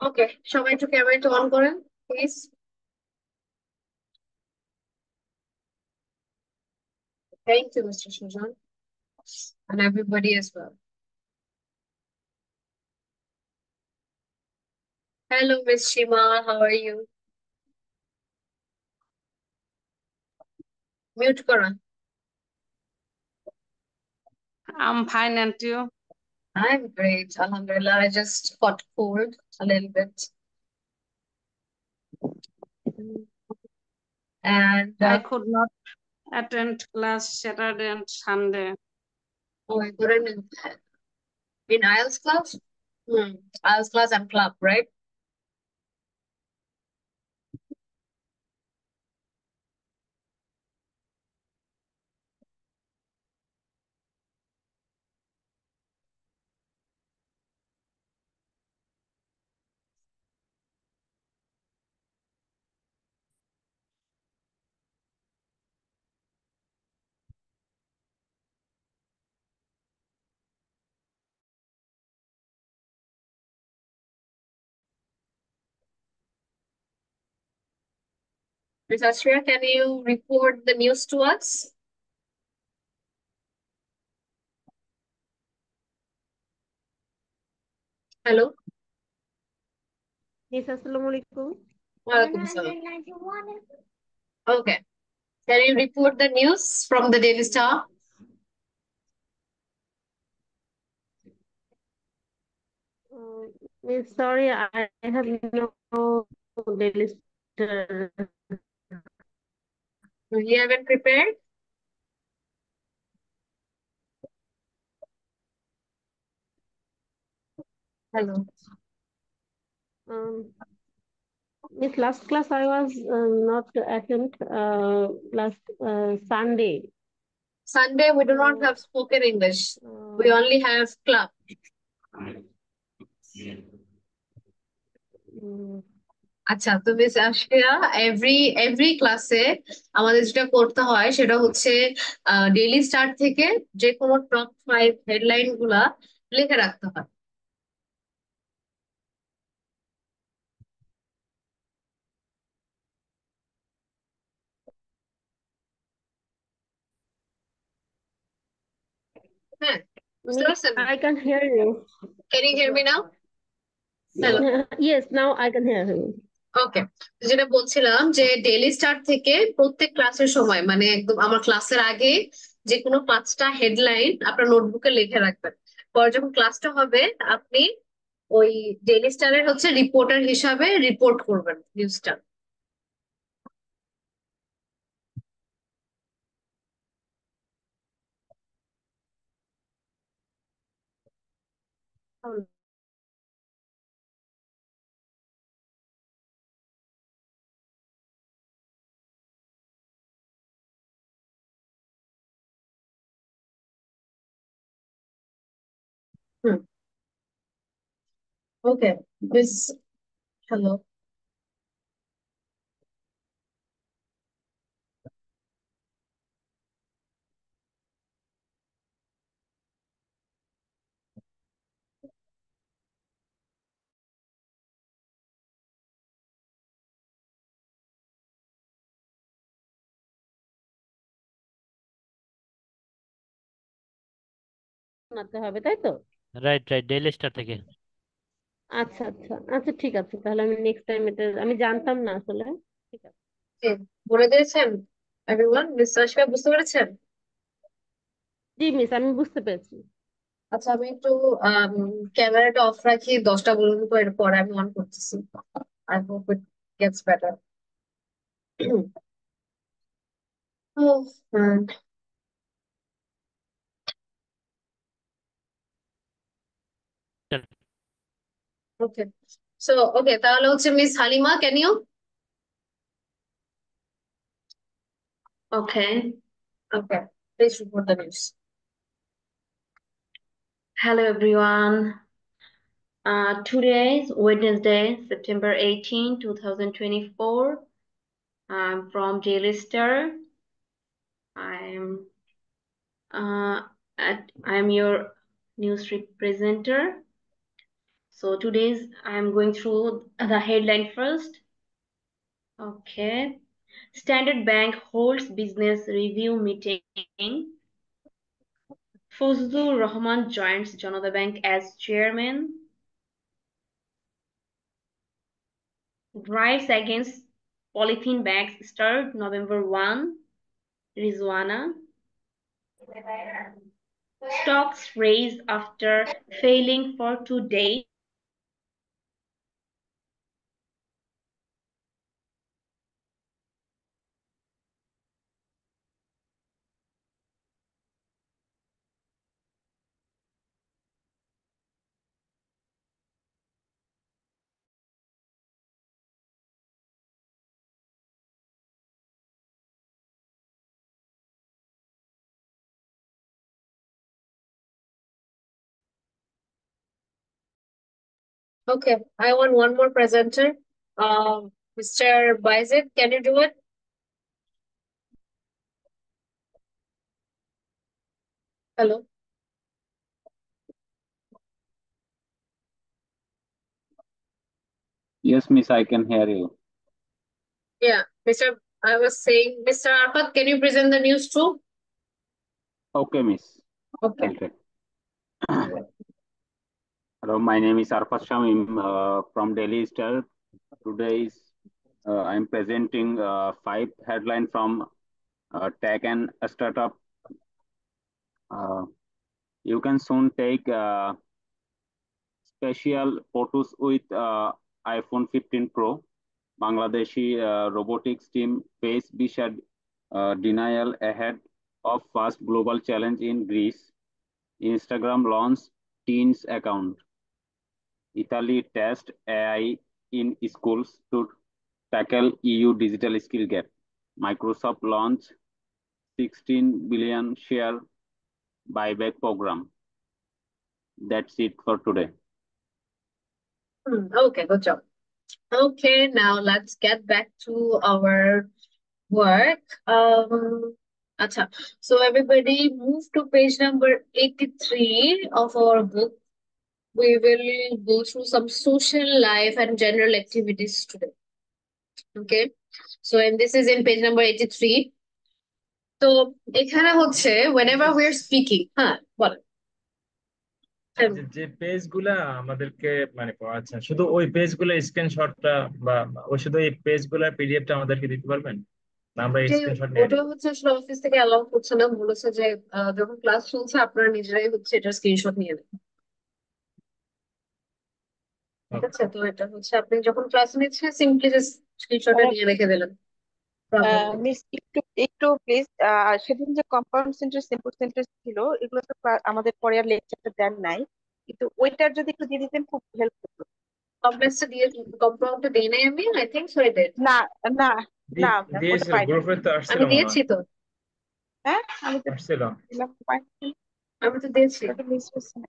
ওকে, সবাই একটু ক্যামেরাটা অন করেন please. Thank you mister Sujon and everybody as well. Hello Miss Shima, how are you? Mute করা। I'm fine, and you? I'm great, alhamdulillah. I just got cold a little bit. And I could not attend class Saturday and Sunday. oh, I couldn't in IELTS class? IELTS class and club, right? Miss Ashria, can you report the news to us? Hello? Yes, assalamu alaikum. Walaikum salam. Okay. Can you report the news from the Daily Star? Miss, sorry, I have no daily star. You haven't prepared? Hello. Miss, last class I was not attend last Sunday. Sunday, we do not have spoken English. We only have club. আচ্ছা, তো miss আশিয়া, every ক্লাসে আমাদের যেটা করতে হয় সেটা হচ্ছে daily start থেকে যে কোনো টপ 5 হেডলাইন গুলা লিখে রাখতে হয়। হ্যাঁ, বুঝতে Miss, পারছেন? I can hear you. Can you hear me now? Hello. Yes, now I can hear you. ওকে, যেটা বলছিলাম যে ডেইলি স্টার্ট থেকে প্রত্যেক ক্লাসের সময় মানে একদম আমার ক্লাসের আগে যে কোনো 5টা হেডলাইন আপনার নোটবুকে লিখে রাখবেন। পরে যখন ক্লাসটা হবে আপনি ওই ডেইলি স্টারের হচ্ছে রিপোর্টার হিসাবে রিপোর্ট করবেন নিউজটা। হুম, ওকে, দিস হ্যালো। শোনাতে হবে তাই তো? রাইট রাইট, ডেইলি স্টার থেকে। আচ্ছা আচ্ছা আচ্ছা, ঠিক আছে, তাহলে আমি নেক্সট টাইম এটা আমি জানতাম না আসলে। ঠিক আছে। জি, বলে দিয়েছেন এভরিওয়ান, মিস আশিকা বুঝতে পেরেছেন? জি মিস, আমি বুঝতে পেরেছি। আচ্ছা, আমি একটু ক্যামেরাটা অফ রাখি 10টা পর্যন্ত, এরপরে আমি অন করতেছি। I hope it gets better. Oh, man. Okay. So, okay, তাহলে হচ্ছে miss Halima, can you? Okay. Okay. Please report the news. Hello everyone. Today is Wednesday, September 18, 2024. I'm from Daily Star. I'm I'm your news presenter. So today's I'm going through the headline first. Okay. Standard Bank holds business review meeting. Fazlur Rahman joins Janata Bank as chairman. Drives against polythene bags start November 1. Rizwana. Stocks raised after failing for 2 days. Okay, I want one more presenter. Mr. Baizid, can you do it? Hello. Yes, miss, I can hear you. Yeah, I was saying, Mr. Arfat, can you present the news too? Okay, miss. Okay. I'll take. Hello, my name is Arfat Shamim from Delhi Star. Today is I'm presenting 5 headline from Tech and Startup. You can soon take special photos with iPhone 15 Pro. Bangladeshi robotics team face visa denial ahead of first global challenge in Greece. Instagram launched teens account. Italy test AI in schools to tackle EU digital skill gap. Microsoft launched 16 billion share buyback program. That's it for today. Okay, good job. Okay, now let's get back to our work. Acha. So everybody move to page number 83 of our book. We will go through some social life and general activities today. Okay. So and this is in page number 83. তো এখানে হচ্ছে whenever we're speaking, হ্যাঁ বলেন। যে page গুলা আমাদেরকে মানে আচ্ছা শুধু ওই পেজ গুলা স্ক্রিনশটটা বা ওই শুধু এই পেজ গুলার পিডিএফটা আমাদেরকে দিতে পারবেন না আমরা স্ক্রিনশট নিয়ে ওটা নিব হচ্ছে আসলে অফিস থেকে অ্যালাউ করছে না, বলেছে যে যখন ক্লাস চলছে আপনারা নিজেরাই হচ্ছে এটা স্ক্রিনশট নিয়ে নেন। ঠিক আছে, তো এটা হচ্ছে আপনি যখন ক্লাস নিচ্ছেন সিম্পলি জাস্ট স্ক্রিনশটটা নিয়ে রেখে দিলেন। মিস একটু একটু প্লিজ, সেদিন যে কম্পাউন্ড সেন্টেন্স সিম্পল সেন্টেন্স ছিল এগুলো তো আমাদের পরে আর লেকচারটা দেন নাই, কিন্তু ওইটার যদি একটু দিয়ে দিতেন খুব হেল্প হতো। কমপ্লেক্সটা দিয়ে কম্পাউন্ডটা দেই নাই আমি, I think so it did. না না না, ওটা দিয়েছিল পাইনি। গ্রুপে তো আসছিল আমি মনে দিয়েছি হয় তো, হ্যাঁ আমি তো আসছিল দিলাম, পাইনি। আমি তো দিয়েছি। ওটা মিস হচ্ছে না।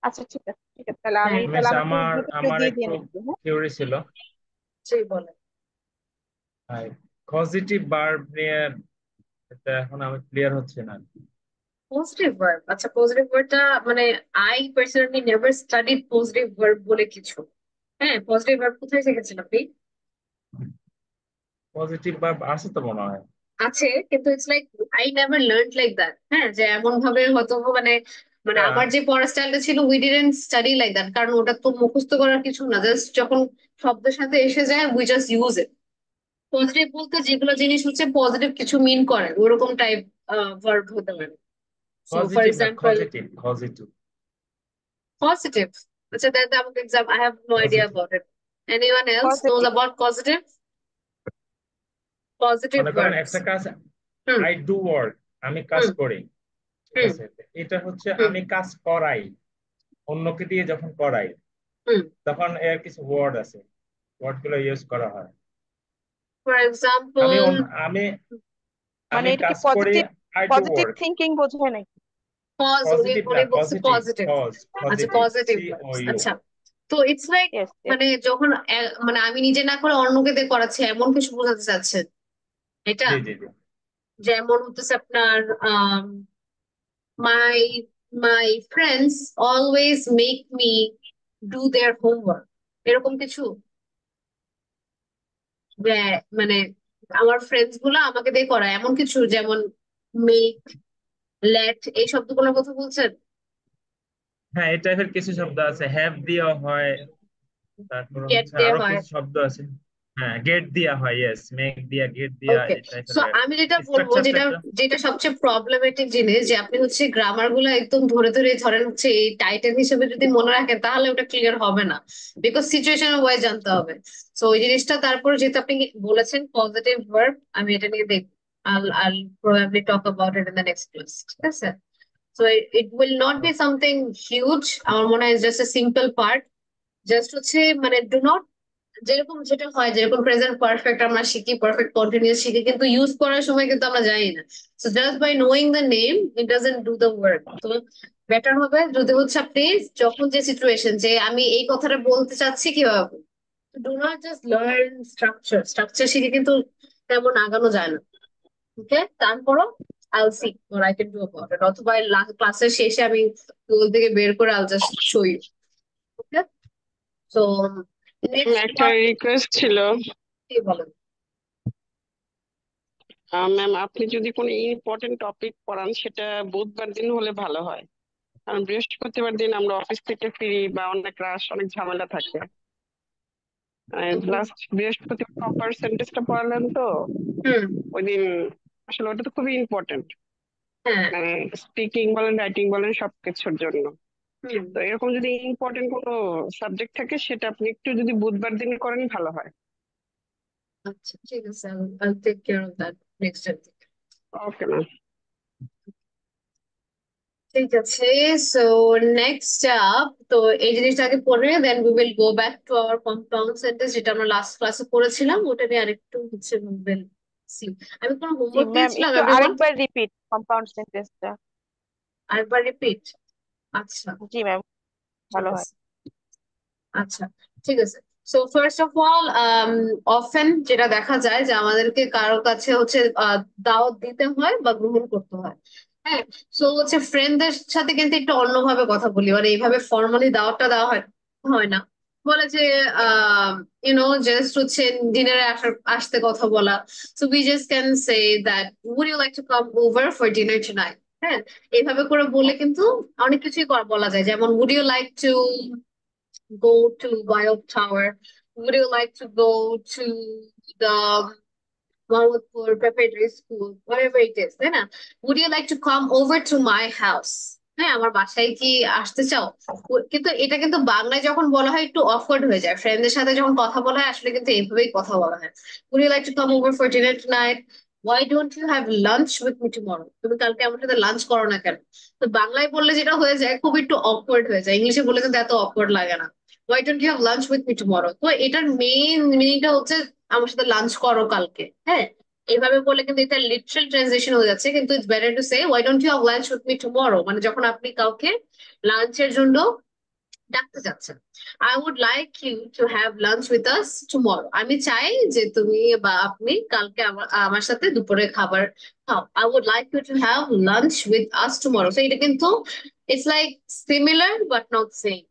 আচ্ছা ঠিক আছে ঠিক আছে, তাহলে হ্যাঁ মিস আমাকে আমার গ্রুপে একটু আমার দিয়ে একটু দিন একটু, হ্যাঁ। থিওরি ছিল জি বলেন। পজিটিভ ভার্ব নিয়ে, এটা এখন আমি ক্লিয়ার হচ্ছে না। পজিটিভ ভার্ব, আচ্ছা পজিটিভ ভার্বটা মানে I personally never studied positive verb বলে কিছু। হ্যাঁ, পজিটিভ ভার্ব কোথায় শিখেছেন আপনি? পজিটিভ ভার্ব আছে তো মনে হয়। আছে, কিন্তু it's like I never learned like that. হ্যাঁ, যে এমন ভাবে হয়তো মানে মানে আমার যে পড়ার স্টাইলটা ছিল we didn't study like that, কারণ ওটা তো মুখস্থ করার কিছু না, জাস্ট যখন শব্দের সাথে এসে যায় we just use it. Positive বলতে যেগুলো জিনিস হচ্ছে পজিটিভ কিছু মিন করে ওরকম টাইপ ভার্ব হতে পারে। সো ফর পজিটিভ না এক্সাম্পল পজিটিভ পজিটিভ positive. আচ্ছা দেন আমাকে exam, I have no idea positive about it. Anyone else knows positive about positive? Positive মনে করেন ভার্বস। একটা কাজ হুম আই ডু ওয়ার্ক, আমি কাজ হুম করি, ঠিক হুম আছে। এটা হচ্ছে হুম আমি কাজ করাই, অন্যকে দিয়ে যখন করাই হুম। তখন এর কিছু ওয়ার্ড আছে, ওয়ার্ড গুলো ইউজ করা হয়। ফর এক্সাম্পল আমি আমি মানে আমি এটা কি কাজ করি, positive I do positive work. Thinking বোঝায় নাকি? পজ, উনি পজিটিভ না উনি বলছে পজিটিভ, পজিটিভ। আচ্ছা পজিটিভ পজিটিভ সি ও ভার্বস, ইউ। আচ্ছা। তো ইটস লাইক ইয়েস মানে যখন মানে আমি নিজে না করে অন্যকে দিয়ে করাচ্ছি এমন কিছু বোঝাতে চাচ্ছেন এটা? জি জি জি। যেমন হতেছে আপনার my my friends always make me do their homework, এরকম কিছু? যে মানে আমার ফ্রেন্ডস গুলা আমাকে দিয়ে করায় এমন কিছু, যেমন মেক, লেট, এই শব্দগুলোর কথা বলছেন? হ্যাঁ, এই টাইপের কিছু শব্দ আছে, হ্যাভ দেওয়া হয়, তারপর গেট হচ্ছে দেয়া আরো হয়। কিছু শব্দ আছে। হ্যাঁ, গেট দেওয়া হয়, ইয়েস, মেক দিয়া, গেট দিয়া, ওকে, এই টাইপের সো আমি যেটা বলবো, স্ট্রাকচারটা যেটা একটা। যেটা সবচেয়ে প্রবলেমেটিক জিনিস, যে আপনি হচ্ছে গ্রামার গুলো একদম ধরে ধরে ধরেন হচ্ছে এই টাইটেল হিসেবে যদি মনে রাখেন তাহলে ওটা ক্লিয়ার হবে না, বিকজ সিচুয়েশন ওয়াইজ জানতে হবে। তো ওই জিনিসটা, তারপর যেহেতু আপনি বলেছেন পজিটিভ ভার্ব, আমি এটা নিয়ে দেখবো। I'll probably talk about it in the next class, ঠিক আছে? So it will not be something huge, আমার মনে হয় just a simple part, just হচ্ছে মানে ডু নট, যেরকম যেটা হয়, যেরকম প্রেজেন্ট পারফেক্ট আমরা শিখি, পারফেক্ট কন্টিনিউয়াস শিখি, কিন্তু ইউজ করার সময় কিন্তু আমরা জানি না। So just by knowing the name it doesn't do the work. তো বেটার হবে যদি হচ্ছে আপনি যখন যে সিচুয়েশন, যে আমি এই কথাটা বলতে চাচ্ছি কিভাবে, do not just learn structure, structure শিখে কিন্তু তেমন আগানো যায় না। ওকে, তারপরও I'll see what I can do about it, অথবা ক্লাসের শেষে আমি গুগল থেকে বের করে I'll just show you. Okay, so next একটা রিকোয়েস্ট ছিল। কি বলেন? ম্যাম, আপনি যদি কোনো ইম্পর্টেন্ট টপিক পড়ান সেটা বুধবার দিন হলে ভালো হয়, কারণ বৃহস্পতিবার দিন আমরা অফিস থেকে ফিরি বা অনেক রাশ, অনেক ঝামেলা থাকে। লাস্ট বৃহস্পতিবার প্রপার সেন্টেন্সটা পড়ালেন তো হুম, ওই দিন, আসলে ওটা তো খুবই ইম্পর্টেন্ট, হ্যাঁ, মানে স্পিকিং বলেন, রাইটিং বলেন, সবকিছুর জন্য। হুম, তো এরকম যদি ইম্পর্টেন্ট কোনো সাবজেক্ট থাকে সেটা আপনি একটু যদি বুধবার দিন করেন ভালো হয়। আচ্ছা ঠিক আছে, I'll take care of that next time. Okay ma'am. ঠিক আছে, সো নেক্সট আপ, তো এই জিনিসটা আগে পড়ে then we will go back to our compound sentence, যেটা আমরা লাস্ট ক্লাসে করেছিলাম, ওটা নিয়ে আরেকটু হচ্ছে উইল সি। আমি কোনো জি হোমওয়ার্ক ম্যাম, দিয়েছিলাম একটু এভরিওয়ান? আরেকবার রিপিট কম্পাউন্ড সেন্টেন্সটা। আরেকবার রিপিট? আচ্ছা জি ম্যাম, ঠিক ভালো হয়। আছে, আচ্ছা ঠিক আছে। So first of all, often যেটা দেখা যায় যে আমাদেরকে কারো কাছে হচ্ছে দাওয়াত দিতে হয় বা গ্রহণ করতে হয়। হ্যাঁ, সো হচ্ছে ফ্রেন্ডদের সাথে কিন্তু একটু অন্যভাবে কথা বলি, মানে এইভাবে ফর্মালি দাওয়াতটা দেওয়া হয় হয় না। বলে যে জাস্ট হচ্ছে ডিনারে আসতে কথা বলা। So we just can say that would you like to come over for dinner tonight. হ্যাঁ, এইভাবে করে বলে কিন্তু অনেক কিছুই বলা যায়, যেমন would you like to go to Wild Tower? Would you like to go to the Mohammadpur Preparatory School? Whatever it is, তাই না? Would you like to come over to my house? হ্যাঁ, আমার বাসায় কি আসতে চাও? কিন্তু এটা কিন্তু বাংলায় যখন বলা হয় একটু অকওয়ার্ড হয়ে যায়, ফ্রেন্ডদের সাথে যখন কথা বলা হয় আসলে কিন্তু এইভাবেই কথা বলা হয়। Would you like to come over for dinner tonight? Why don't you have lunch with me tomorrow? তুমি কালকে আমার সাথে লাঞ্চ করো না কেন? তো বাংলায় বললে যেটা হয়ে যায় খুব একটু অকওয়ার্ড হয়ে যায়, ইংলিশে বললে কিন্তু এত অকওয়ার্ড লাগে না। Why don't you have lunch with me tomorrow? তো এটার মেইন মিনিংটা হচ্ছে আমার সাথে লাঞ্চ করো কালকে। হ্যাঁ, এইভাবে বলে কিন্তু এটা লিটারাল ট্রান্সলেশন হয়ে যাচ্ছে, কিন্তু it's better to say why don't you have lunch with me tomorrow, মানে যখন আপনি কাউকে লাঞ্চের জন্য ডাকতে যাচ্ছেন। I would like you to have lunch with us tomorrow, আমি চাই যে তুমি বা আপনি কালকে আমার সাথে দুপুরে খাবার খাও। I would like you to have lunch with us tomorrow, তো এটা কিন্তু it's like similar but not same.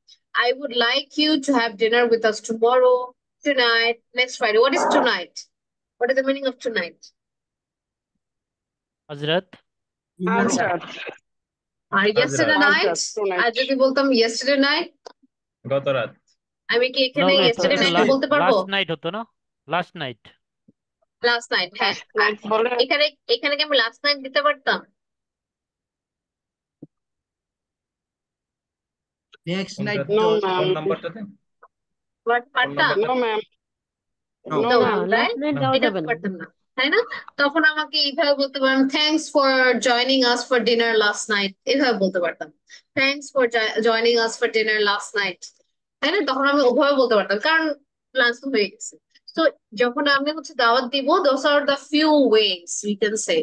I would like you to have dinner with us tomorrow, tonight, next Friday. What is tonight? What is the meaning of tonight? হজরত আচ্ছা, আচ্ছা, আর yesterday আজরাত, night? আর যদি বলতাম yesterday night, গত রাত। আমি কি no, এখানে yesterday night বলতে পারবো? লাস্ট নাইট হতো না, লাস্ট নাইট। Last night, হ্যাঁ। লাস্ট বলে এখানে এখানে কি আমি last night দিতে পারতাম? নো ম্যাম, কোন নাম্বারটাতে? পারতাম? নো ম্যাম, নো তো না, ম্যাম। লাস্ট নাইট দেওয়া এটা যাবে না। পারতাম না, তাই না? তখন আমাকে এইভাবে বলতে পারতাম, thanks for joining us for dinner last night, এইভাবে বলতে পারতাম, thanks for joining us for dinner last night, তাই না? তখন আমি ওভাবে বলতে পারতাম, কারণ প্ল্যান তো হয়ে গেছে। তো যখন আমি হচ্ছে দাওয়াত দিব, those are the few ways we can say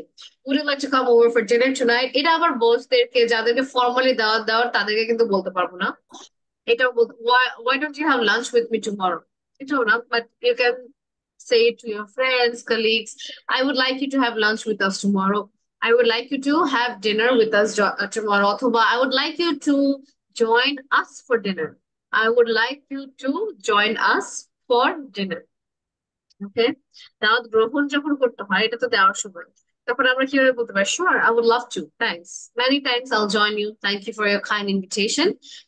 would you like to come over for dinner tonight. এটা আবার বসদেরকে, যাদেরকে ফর্মালি দাওয়াত দেওয়ার, তাদেরকে কিন্তু বলতে পারবো না। এটাও বলতে, why don't you have lunch with me tomorrow? এটাও না, but you can say it to your friends, colleagues. I would like you to have lunch with us tomorrow. I would like you to have dinner with us tomorrow. অথবা I would like you to join us for dinner. I would like you to join us for dinner. ওকে, দাওয়াত গ্রহণ যখন করতে হয় এটা তো দেওয়ার সময়, তখন আমরা কিভাবে বলতে পারি? Sure, I would love to, thanks, many thanks, I'll join you, thank you for your kind invitation,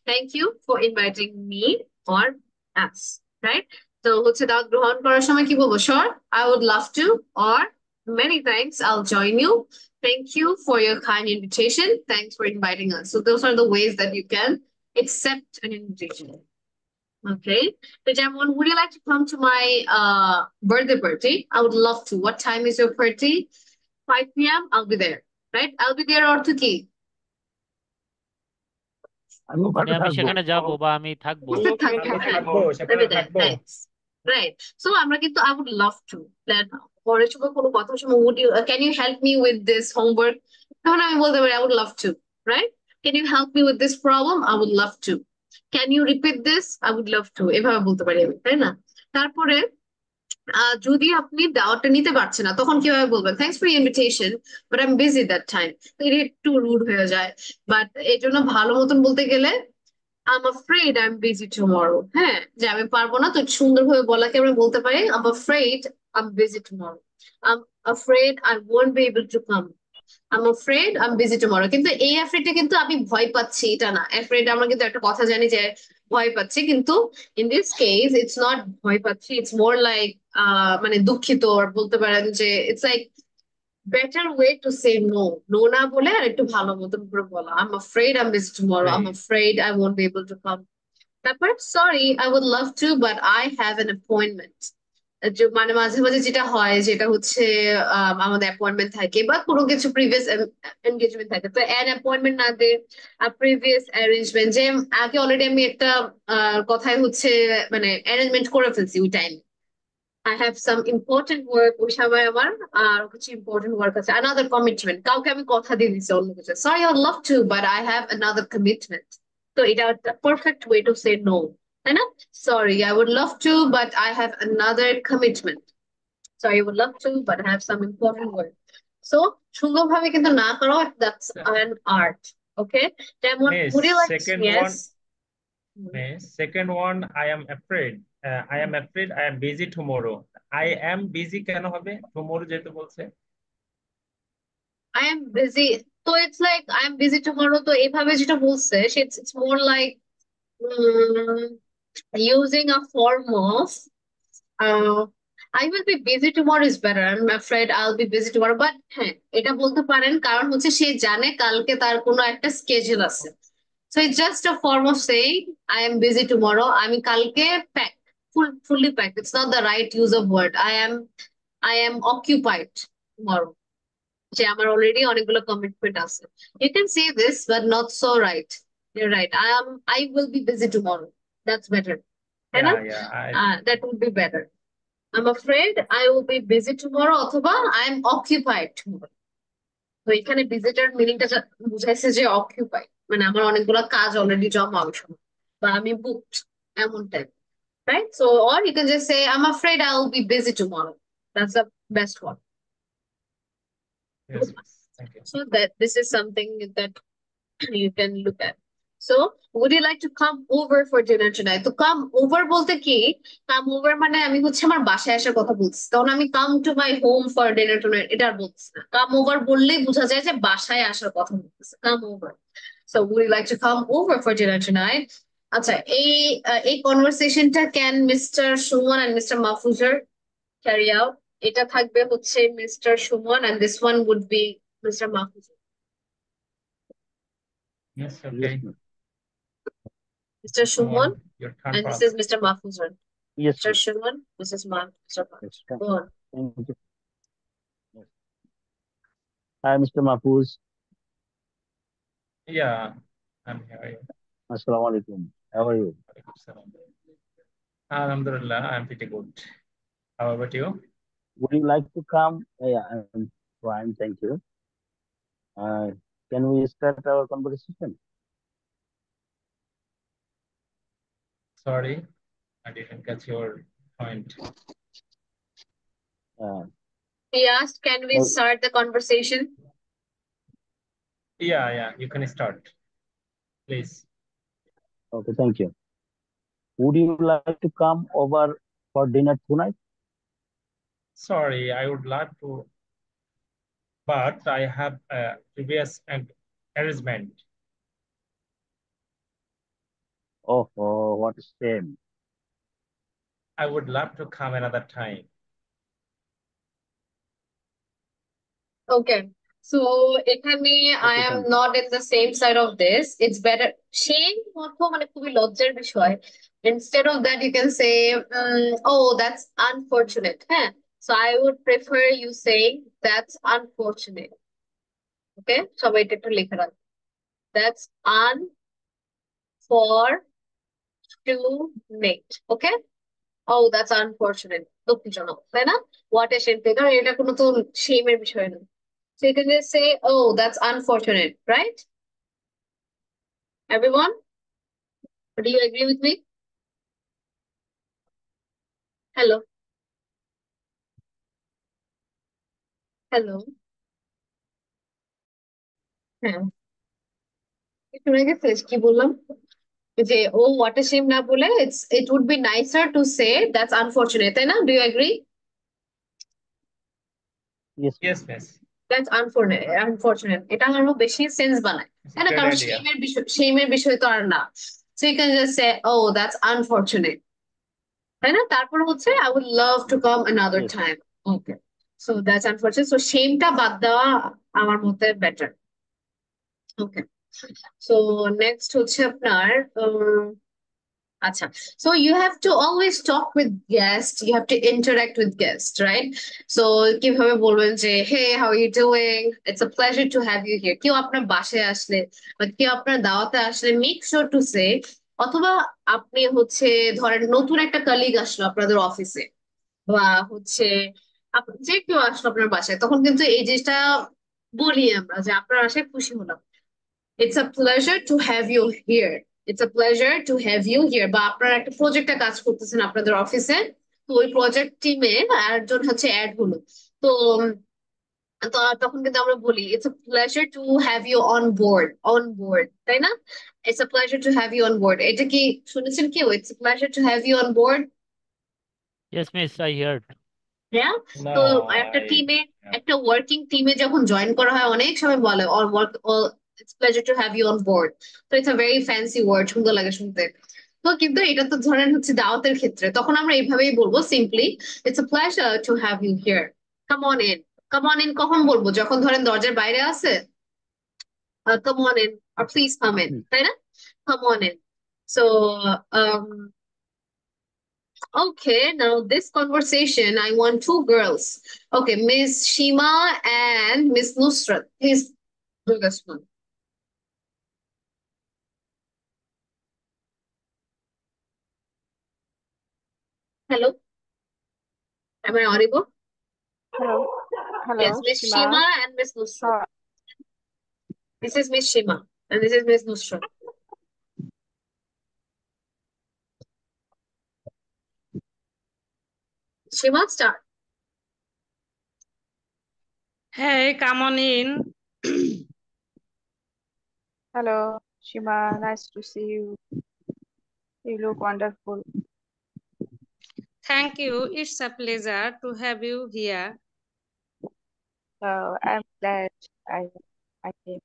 thank you for inviting me or us, right? তো হচ্ছে দাওয়াত গ্রহণ করার সময় কি বলবো? Sure, I would love to, or many thanks, I'll join you, thank you for your kind invitation, thanks for inviting us. So those are the ways that you can accept an invitation. Okay. So Jamon, would you like to come to my birthday party? I would love to. What time is your party? 5 p.m. I'll be there. Right? I'll be there or to key. আমি সেখানে যাব বা আমি থাকবো। Thanks. Right. So আমরা কিন্তু I would love to plan পরের সময় কোনো কথা সময় would you can you help me with this homework? তখন আমি বলতে পারি I would love to. Right? Can you help me with this problem? I would love to. Can you repeat this? I would love to. এভাবে বলতে পারি আমি, তাই না? তারপরে যদি আপনি দাওয়াতটা নিতে পারছেন না তখন কিভাবে বলবেন? Thanks for invitation but I am busy that time. এটা একটু রুড হয়ে যায়, বাট এই জন্য ভালো মতন বলতে গেলে I'm afraid I'm busy tomorrow. হ্যাঁ, যে আমি পারবো না, তো সুন্দরভাবে বলাকে আমরা বলতে পারি I'm afraid I'm busy tomorrow. I'm afraid I won't be able to come. I'm afraid I'm busy tomorrow. কিন্তু এই afraidটা কিন্তু আমি ভয় পাচ্ছি এটা না। afraid আমরা কিন্তু একটা কথা জানি যে ভয় পাচ্ছি, কিন্তু in this case it's not ভয় পাচ্ছি, it's more like মানে দুঃখিত, আর বলতে পারেন যে it's like better way to say no. No না বলে আর একটু ভালো মতন করে বলা I'm afraid I'm busy tomorrow. I'm afraid I won't be able to come. তারপর sorry I would love to but I have an appointment. মানে মাঝে মাঝে যেটা হয় যেটা হচ্ছে আমাদের অ্যাপয়েন্টমেন্ট থাকে বা কোনো কিছু প্রিভিয়াস এনগেজমেন্ট থাকে, তো অ্যান অ্যাপয়েন্টমেন্ট না দিয়ে প্রিভিয়াস অ্যারেঞ্জমেন্ট, যে আগে অলরেডি আমি একটা কথায় হচ্ছে মানে অ্যারেঞ্জমেন্ট করে ফেলছি ওই time I have some important work ওই সময় আমার আর কিছু important work আছে, another commitment, কাউকে আমি কথা দিয়ে দিচ্ছি অন্য কিছু, sorry I would love to but I have another commitment. তো এটা একটা perfect way to say no, তাই না? Sorry I would love to but I have another commitment. Sorry I would love to but I have some important work. So সুন্দরভাবে কিন্তু না করা, that's an art. Okay, যেমন would you like second yes one, second one I am afraid. I am afraid I am busy tomorrow. I am busy কেন হবে? tomorrow যেহেতু বলছে। I am busy. So it's like I am busy tomorrow. তো এভাবে যেটা বলছে it's more like using a form of I will be busy tomorrow is better. I'm afraid I'll be busy tomorrow. But হ্যাঁ, এটা বলতে পারেন কারণ হচ্ছে সে জানে কালকে তার কোনো একটা schedule আছে. So it's just a form of saying I am busy tomorrow. আমি কালকে packed, fully packed. It's not the right use of word. I am occupied tomorrow. যে আমার অলরেডি অনেকগুলো কমিটমেন্ট আছে। You can say this but not so right. You're right. I will be busy tomorrow. That's better. তাই না? That would be better. I'm afraid I will be busy tomorrow অথবা I'm occupied tomorrow. তো এখানে বিজিটার মিনিংটা বুঝাইছে যে অকিউপাইড, মানে আমার অনেকগুলো কাজ অলরেডি জমা ওই সময়, বা আমি বুকড এমন type, right? So or you can just say I'm afraid I will be busy tomorrow. That's the best one. Yes, thank you. So that this is something that you can look at. So would you like to come over for dinner tonight? তো come over বলতে কি, come over মানে আমি হচ্ছে আমার বাসায় আসার কথা বলছি, তখন আমি come to my home for dinner tonight এটা আর বলছি না। come over বললেই বোঝা যায় যে বাসায় আসার কথা বলতেছে, come over. So would you like to come over for dinner tonight? আচ্ছা, এই কনভারসেশনটা can Mr. Suman and Mr. Mahfuzar carry out? এটা থাকবে হচ্ছে Mr. Suman and this one would be Mr. Mahfuzar. Yes, okay. Mr. Shuman Your turn and for this us. is Mr. Mahfuzan. Yes, Mr. Shuman, Mrs. Mahfuzan. Go on. thank you. Yes. Hi, Mr. Mahfouz. Yeah, I'm here. Assalamu alaikum. How are you? Alhamdulillah, I'm pretty good. How about you? Would you like to come? Yeah, I'm fine, thank you. Can we start our conversation? Sorry, I didn't catch your point. He asked, can we start the conversation? Yeah, you can start, please. Okay, thank you. would you like to come over for dinner tonight? Sorry, I would love to, but I have a previous arrangement. Oh, what a shame. I would love to come another time. Okay. So এখানে I Okay, am thank you. not in the same side of this. It's better. Shame অর্থ মানে খুবই লজ্জার বিষয়. Instead of that, you can say, oh, that's unfortunate. হ্যাঁ? So I would prefer you saying that's unfortunate. Okay? সবাই এটা একটু লিখে রাখ. That's unfortunate. Okay? Oh, that's unfortunate. দুঃখজনক, তাই না? What a shame. কারণ এটা কোনো তো shame এর বিষয় না. So you can just say, oh, that's unfortunate, right? Everyone, do you agree with me? Hello, hello. হ্যাঁ, শুনে গেছিস কি বললাম? যে ও what a shame না বলে it would be nicer to say that's unfortunate, তাই না? Do you agree? Yes, ma'am. Yes, miss. That's unfortunate. এটা আরো বেশি সেন্স বানায়, It's তাই a না? great কারণ idea. shame এর বিষয় তো আর না। So you can just say, oh, that's unfortunate. তাই না? তারপর হচ্ছে I would love to come another Yes. time. Okay. So that's unfortunate. So shameটা বাদ দেওয়া আমার মতে better. Okay. So next হচ্ছে আপনার আচ্ছা, so you have to always talk with guests, you have to interact with guests, right? So কিভাবে বলবেন যে hey, how are you doing, it's a pleasure to have you here, কেউ আপনার বাসায় আসলে বা কেউ আপনার দাওয়াতে আসলে make sure to say, অথবা আপনি হচ্ছে ধরেন নতুন একটা কলিগ আসলো আপনাদের অফিসে বা হচ্ছে যে কেউ আসলো আপনার বাসায়, তখন কিন্তু এই জিনিসটা বলি আমরা যে আপনার আসায় খুশি হলাম, it's a pleasure to have you here. It's a pleasure to have you here. বা আপনারা একটা প্রজেক্টে কাজ করতেছেন আপনাদের অফিসে, তো ওই প্রজেক্ট টিমে একজন হচ্ছে অ্যাড হলো, তো তখন কিন্তু আমরা বলি it's a pleasure to have you on board, তাই না? It's a pleasure to have you on board. এটা কি শুনেছেন কেউ it's a pleasure to have you on board? Yes, miss, I heard. হ্যাঁ, No, তো একটা টিমে yeah. একটা ওয়ার্কিং টিমে যখন জয়েন করা হয় অনেক সময় বলে or work or it's pleasure to have you on board. তো it's a very fancy word, সুন্দর লাগে শুনতে। তো কিন্তু এটা তো ধরেন হচ্ছে দাওয়াতের ক্ষেত্রে, তখন আমরা এইভাবেই বলবো simply it's a pleasure to have you here. Come on in. Come on in কখন বলবো? যখন ধরেন দরজার বাইরে আছে, come on in or please come in, তাই না? Come on in. So um okay, now this conversation, I want two girls. Okay, Miss Shima and Miss Nusrat. Please do this one. Hello, am I audible? Hello. Hello, Yes, Miss Shima. Shima and Miss Nusrat. How, This is Miss Shima and this is Miss Nusrat. Shima, start. Hey, come on in. hello, Shima. Nice to see you. You look wonderful. Thank you. It's a pleasure to have you here. I'm glad I came.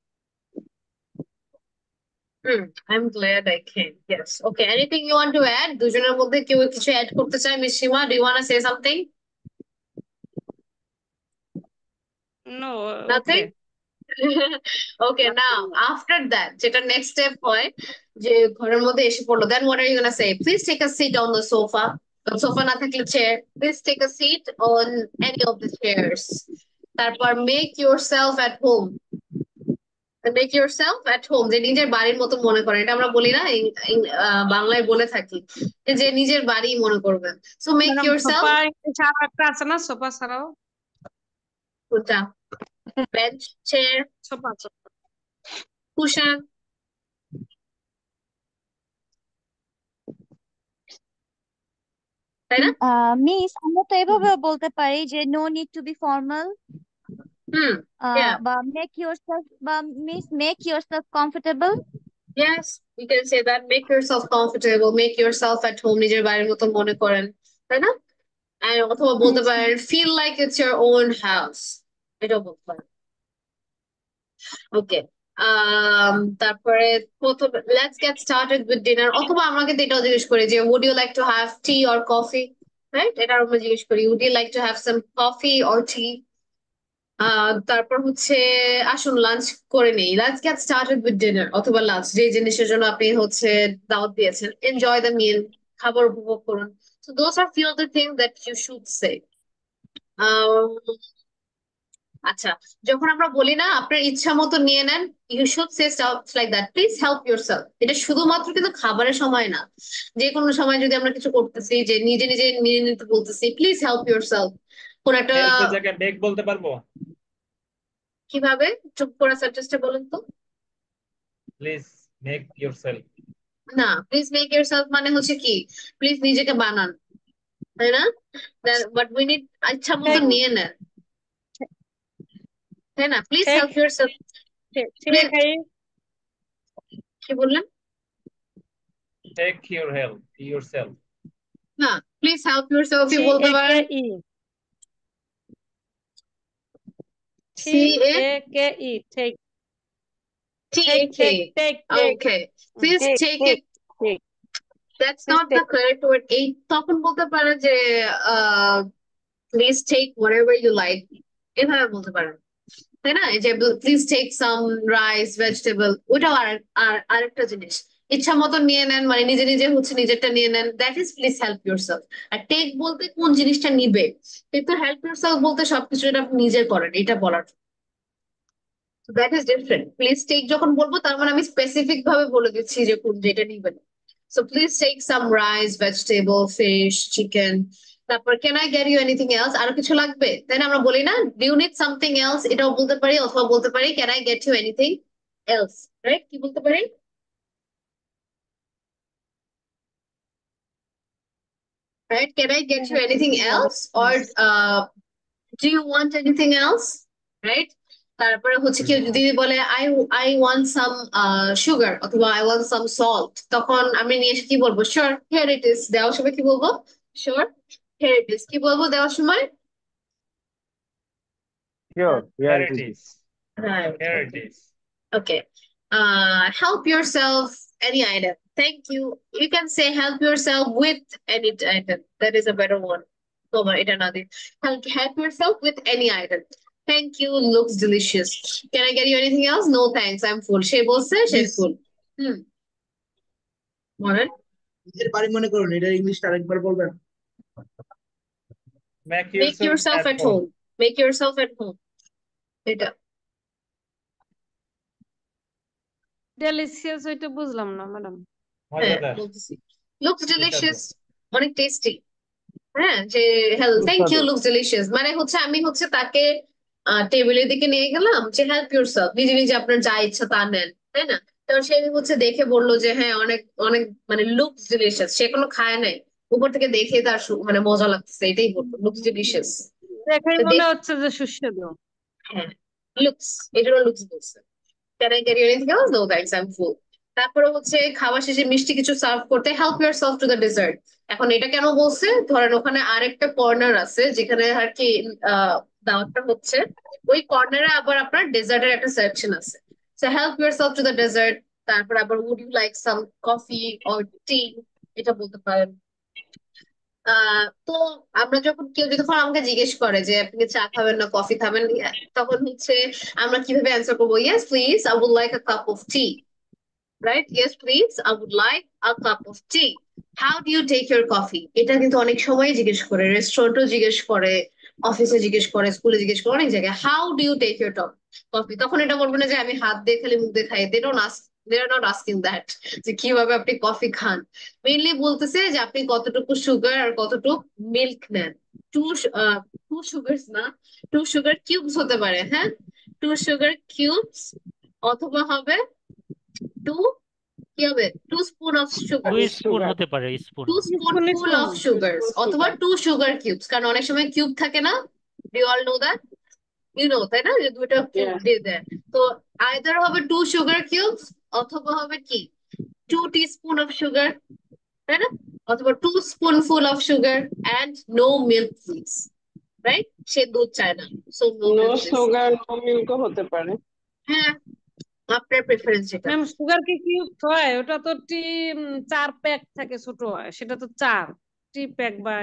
I'm glad I came. Yes. Okay. Anything you want to add? দুজনের মধ্যে কেউ কিছু add করতে চায়? Miss Shima, do you want to say something? No, Nothing? okay. Okay, now after that, যেটা next step হয় যে ঘরের মধ্যে এসে পড়লো, then what are you gonna say? Please take a seat on the sofa. Sofa না থাকলে chair. Please take a seat on any of the chairs. তারপর make yourself at home. Make yourself at home. যে নিজের বাড়ির মতো মনে করেন, এটা আমরা বলি না, বাংলায় বলে থাকি যে নিজের বাড়ি মনে করবেন। So make madam yourself sofa ছাড়াও একটা আছে না, সোফা ছাড়াও কোনটা? Bench, chair, sofa cushion. তাই না? মিস আমরা তো এভাবে বলতে পারি যে no need to be formal Yeah. বা মেক ইয়োরসেলফ বা miss make yourself comfortable. Yes, you can say that. Make yourself comfortable, make yourself at home, নিজের বাড়ির মতো মনে করেন, তাই না? আর অথবা বলতে আচ্ছা পারেন feel like it's your own house, এটাও বলতে পারেন। ওকে, তারপরে প্রথমে let's get started with dinner, অথবা আমাকে এটাও জিজ্ঞেস করে যে would you like to have tea or coffee, right? এটা আমরা জিজ্ঞেস করি would you like to have some coffee or tea? তারপর হচ্ছে আসুন লাঞ্চ করে নেই, let's get started with dinner অথবা লাঞ্চ, যে জিনিসের জন্য আপনি হচ্ছে দাওয়াত দিয়েছেন, এনজয় দ্য মিল, খাবার উপভোগ করুন। So those are few of the things that you should say. আচ্ছা, যখন আমরা বলি না আপনার ইচ্ছা মতো নিয়ে নেন, you should say stuff like that, please help yourself. এটা শুধুমাত্র কিন্তু খাবারের সময় না, যে কোনো সময় যদি আমরা কিছু করতেছি যে নিজে নিজে নিয়ে নিতে বলতেছি, প্লিজ হেল্প ইয়োরসেলফ। কোন একটা হেল্পের জায়গায় মেক বলতে পারবো? কিভাবে চুপ করা সেন্টেন্সটা বলুন তো। Please make yourself. না, প্লিজ মেক ইয়োরসেলফ মানে হচ্ছে কি, প্লিজ নিজেকে বানান, তাই না? বাট উই নিড ইচ্ছা মতো হুম। নিয়ে নেন, তাই না? Please Take help yourself. take a কি বললেন? Take your help yourself. না, প্লিজ হেল্প ইয়োরসেলফ বলতে পারেন। Take C A Take take T A take K, take okay, please Take, take take, it, take. That's Please not the take. Correct word. এই তখন বলতে পারেন যে please take whatever you like, এভাবে বলতে পারেন, তাই না? এই যে please take some rice vegetable, ওটাও আরেকটা জিনিস। ইচ্ছা মতো নিয়ে নেন মানে নিজে নিজে হচ্ছে নিজেরটা নিয়ে নেন, that is please help yourself. আর টেক বলতে কোন জিনিসটা নিবে, কিন্তু হেল্প ইয়োরসেলফ বলতে সবকিছু এটা আপনি নিজে করেন, এটা বলার। That is different. Please take যখন বলবো তার মানে আমি স্পেসিফিক ভাবে বলে দিচ্ছি যে কোন যেটা নিবেন। So please take some rice vegetable fish chicken. তারপর can I get you anything else, আরো কিছু লাগবে, তাই না? আমরা বলি না do you need something else, এটাও বলতে পারি, অথবা বলতে পারি can I get you anything else, right? কি বলতে পারি? Right, can I get you anything else, or do you want anything else, right? তারপরে হচ্ছে কেউ যদি বলে I I want some sugar অথবা আই ওয়ান্ট সাম সল্ট, তখন আমি নিয়ে এসে কি বলবো? শিওর হিয়ার ইট ইজ, দেওয়ার সময় কি বলবো? Sure here it is. কি বলবো দেওয়ার সময়? Sure, Here here it it is. is. Right. Here it is. Okay. Help yourself any item. Thank you. You can say help yourself with any item. That is a better one. এটা না দিই। Help yourself with any item. Thank you. Looks delicious. Can I get you anything else? No thanks. I'm full. সে বলছে সে Miss, full. বলেন। নিজের বাড়ি মনে করুন, এটা ইংলিশটা আরেকবার বলবেন। Make Make yourself at at home. Make yourself at home. এটা delicious ওইটা বুঝলাম না ম্যাডাম। হ্যাঁ মজাদার। বলতেছি। Looks delicious. সুস্বাদু। অনেক টেস্টি। হ্যাঁ, যে থ্যাংক ইউ লুকস ডিলিশিয়াস মানে হচ্ছে আমি হচ্ছে তাকে টেবিলের দিকে নিয়ে গেলাম যে হেল্প ইউরসেলফ, নিজে নিজে আপনার যা ইচ্ছা তা নেন, তাই না? তো সে হচ্ছে দেখে বললো যে হ্যাঁ অনেক অনেক মানে লুকস ডিলিশিয়াস, সে কোনো খায় নাই, উপর থেকে দেখে তার মানে মজা লাগছে, এটাই বলতো লুকস ডিলিশিয়াস। দেখাই মনে হচ্ছে যে সুস্বাদু। হ্যাঁ, লুকস, এটারও লুকস বলছে। Can I get you anything else? No thanks, I am full. তারপরে হচ্ছে খাবার শেষে মিষ্টি কিছু সার্ভ করতে help yourself to the dessert. এখন এটা কেন বলছে? ধরেন ওখানে আরেকটা কর্নার আছে যেখানে আর কি দাওয়াতটা হচ্ছে, ওই কর্নারে আবার আপনার ডেজার্টের একটা সেকশন আছে। So help yourself to the dessert. তারপর আবার would you like some coffee or tea, এটা বলতে পারেন। তো আমরা যখন কেউ যখন আমাকে জিজ্ঞেস করে যে আপনি কি চা খাবেন না কফি খাবেন, তখন হচ্ছে আমরা কিভাবে অ্যান্সার করবো? Yes please, I would like a cup of tea, right? Yes please, I would like a cup of tea. How do you take your coffee, এটা কিন্তু অনেক সময় জিজ্ঞেস করে, রেস্টুরেন্টও জিজ্ঞেস করে, অফিসে জিজ্ঞেস করে, স্কুলে জিজ্ঞেস করে, অনেক জায়গায় how do you take your coffee. তখন এটা বলবো না যে আমি হাত দিয়ে খালি মুখ দিয়ে খাই, দে আর নট আস্কিং দ্যাট যে কিভাবে আপনি কফি খান। মেইনলি বলতেছে যে আপনি কতটুকু সুগার আর কতটুকু মিল্ক নেন। টু টু সুগারস না, টু সুগার কিউবস হতে পারে, হ্যাঁ, টু সুগার কিউবস, অথবা হবে টু কি হবে? 2 স্পুন অফ সুগার, 2 স্পুন হতে পারে, স্পুন। 2 স্পুনফুল অফ সুগারস, অথবা 2 সুগার কিউবস, কারণ অনেক সময় কিউব থাকে না, do all know that, you know, তাই না? যে দুটো কিউব দিয়ে দেয়। তো আইদার হবে 2 সুগার কিউবস অথবা হবে কি 2 teaspoon of sugar, তাই না? অথবা 2 spoonful of sugar and no milk please, right? সে দুধ চায় না, so no no milk please. Sugar no মিল্কও হতে পারে। হ্যাঁ, আপনার প্রেফারেন্স যেটা। ম্যাম সুগার কি কিউব হয়? ওটা তো 4 প্যাক থাকে, ছোট হয়, সেটা তো 3 প্যাক বা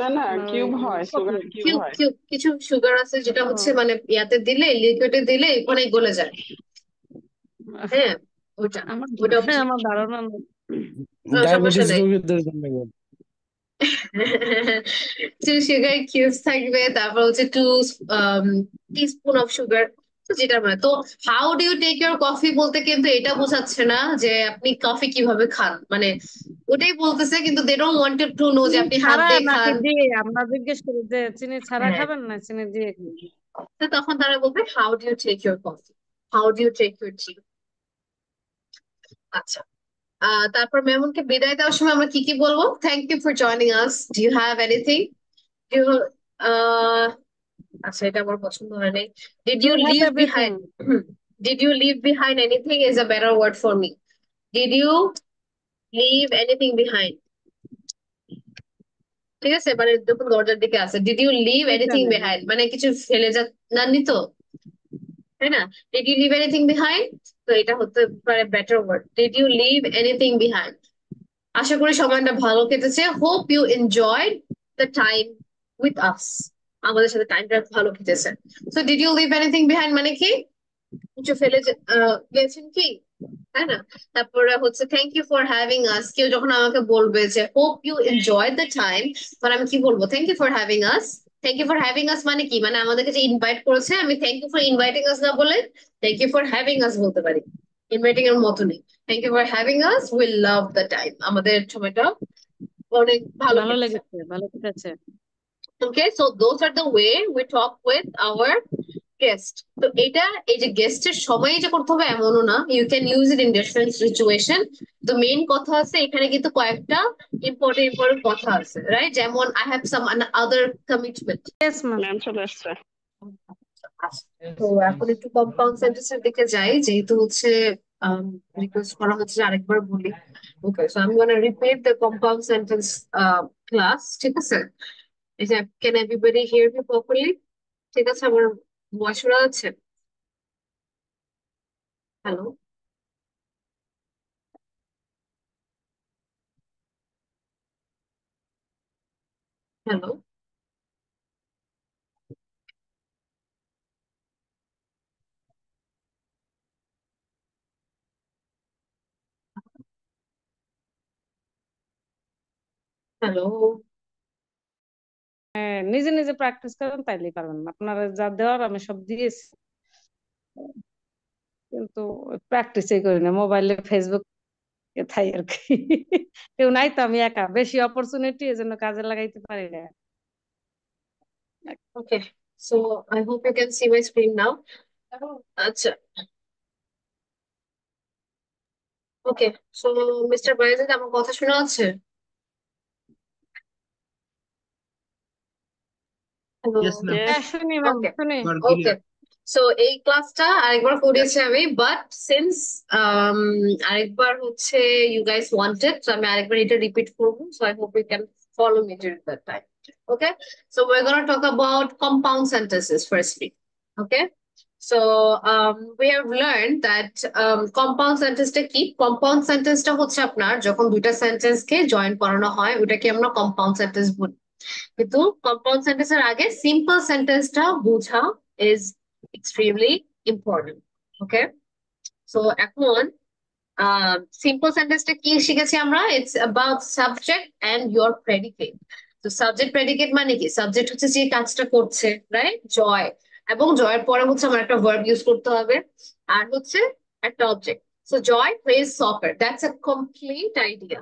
না না, কিউব হয়, সুগার কিউব কিউব হয়। কিউব কিছু সুগার আছে যেটা হচ্ছে মানে ইয়াতে দিলে, লিকুইডে দিলে অনেক গলে যায়। হ্যাঁ, ওটা আমার ওটা আমার ধারণা নেই। সমস্যা ডায়াবেটিস নেই। রোগীদের জন্য বল। 2 সুগার কিউবস থাকবে, তারপর হচ্ছে 2 টিস্পুন অফ সুগার, যেটা মানে। তো how do you take your coffee বলতে কিন্তু এটা বোঝাচ্ছে না যে আপনি কফি কিভাবে খান, মানে ওটাই বলতেছে, কিন্তু they don't wanted to know যে চিনি আপনি হাত ছাড়া দিয়ে নাকি খান। দিয়ে? আমরা জিজ্ঞেস করি যে চিনি ছাড়া হ্যাঁ, খাবেন না চিনি দিয়ে খাবেন? তো তখন তারা বলবে how do you take your coffee, how do you take your tea. আচ্ছা, তারপর মেমনকে বিদায় দেওয়ার সময় আমরা কি কি বলবো? Thank you for joining us, do you have anything? Do আচ্ছা, এটা আমার পছন্দ হয় নাই। Did You you have leave everything. behind did you leave behind anything is a better word for me. Did you leave anything behind? ঠিক আছে, মানে যখন দরজার দিকে আছে, did you leave anything এখানে behind মানে কিছু ফেলে যাননি তো, তাই না? Did you leave anything behind? তো এটা হতে পারে better word. Did you leave anything behind? আশা করি সময়টা ভালো কেটেছে। Hope you enjoyed the time with us. আমাদের সাথে টাইমটা ভালো কেটেছে। So did you leave anything behind মানে কি? কিছু ফেলে গেছেন কি, তাই না? তারপরে হচ্ছে thank you for having us. কেউ যখন আমাকে বলবে যে hope you enjoy the time, মানে আমি কি বলবো? Thank you for having us. Thank you for having us মানে কি? মানে আমাদেরকে যে ইনভাইট করেছে, আমি thank you for inviting us না বলে thank you for having us বলতে পারি। ইনভাইটিং এর মতো নেই। Thank you for having us, we love the time. আমাদের সময়টা অনেক ভালো ভালো কেটেছে। লেগেছে, ভালো কেটেছে। Okay, so those are the way we talk with our guest. তো এটা এই যে গেস্টের সময় যে করতে হবে এমনও না, you can use it in different situation. তো মেইন কথা আছে এখানে কিন্তু কয়েকটা ইম্পর্টেন্ট কথা আছে, রাইট? যেমন I have some other commitment. Yes, ma'am. Ma'am চলে আসছে। তো এখন একটু কম্পাউন্ড সেন্টেন্সের দিকে যাই, যেহেতু হচ্ছে রিকোয়েস্ট করা হচ্ছে যে আরেকবার বলি। ওকে, সো আমি gonna repeat the compound sentence class, ঠিক আছে? এই যে can everybody hear me properly? ঠিক আছে, আমার ভয়েস শোনা যাচ্ছে? Hello, hello, hello. নিজে নিজে প্র্যাকটিস করেন তাইলেই পারবেন। আপনারা যা দেওয়ার আমি সব দিয়েছি, কিন্তু প্র্যাকটিসই করি না, মোবাইলে ফেসবুক তাই আর কি। কেউ নাই তো, আমি একা, বেশি অপরচুনিটি এজন্য কাজে লাগাইতে পারি না। Okay, so I hope you can see my screen now. আচ্ছা, ওকে, সো মিস্টার বায়েজিদ, আমার কথা শোনা যাচ্ছে? Hello, Yes, ma'am. Yes. হ্যাঁ শুনি ম্যাম, ওকে, শুনি। You are okay. clear. So এই ক্লাসটা আরেকবার করিয়েছি আমি, বাট সিন্স আরেকবার হচ্ছে ইউ গাইস ওয়ান্টেড, সো আমি আরেকবার এটা রিপিট করবো। So I hope you can follow me during that time. Okay, so we are gonna talk about compound sentences firstly. Okay, so we have learned that compound sentence টা কি? compound sentence টা হচ্ছে আপনার যখন দুইটা sentence কে join করানো হয় ওটাকে আমরা compound sentence বলি। কিন্তু compound sentence এর আগে simple sentence টা বোঝা is extremely important. Okay, so এখন সিম্পল সেন্টেন্সটা কি শিখেছি আমরা? It's about subject and your predicate. তো সাবজেক্ট প্রেডিকেট মানে কি? সাবজেক্ট হচ্ছে যে কাজটা করছে, রাইট? জয়, এবং জয়ের পরে হচ্ছে আমার একটা ভার্ব ইউজ করতে হবে, আর হচ্ছে একটা object. So Joy plays soccer, that's a complete idea.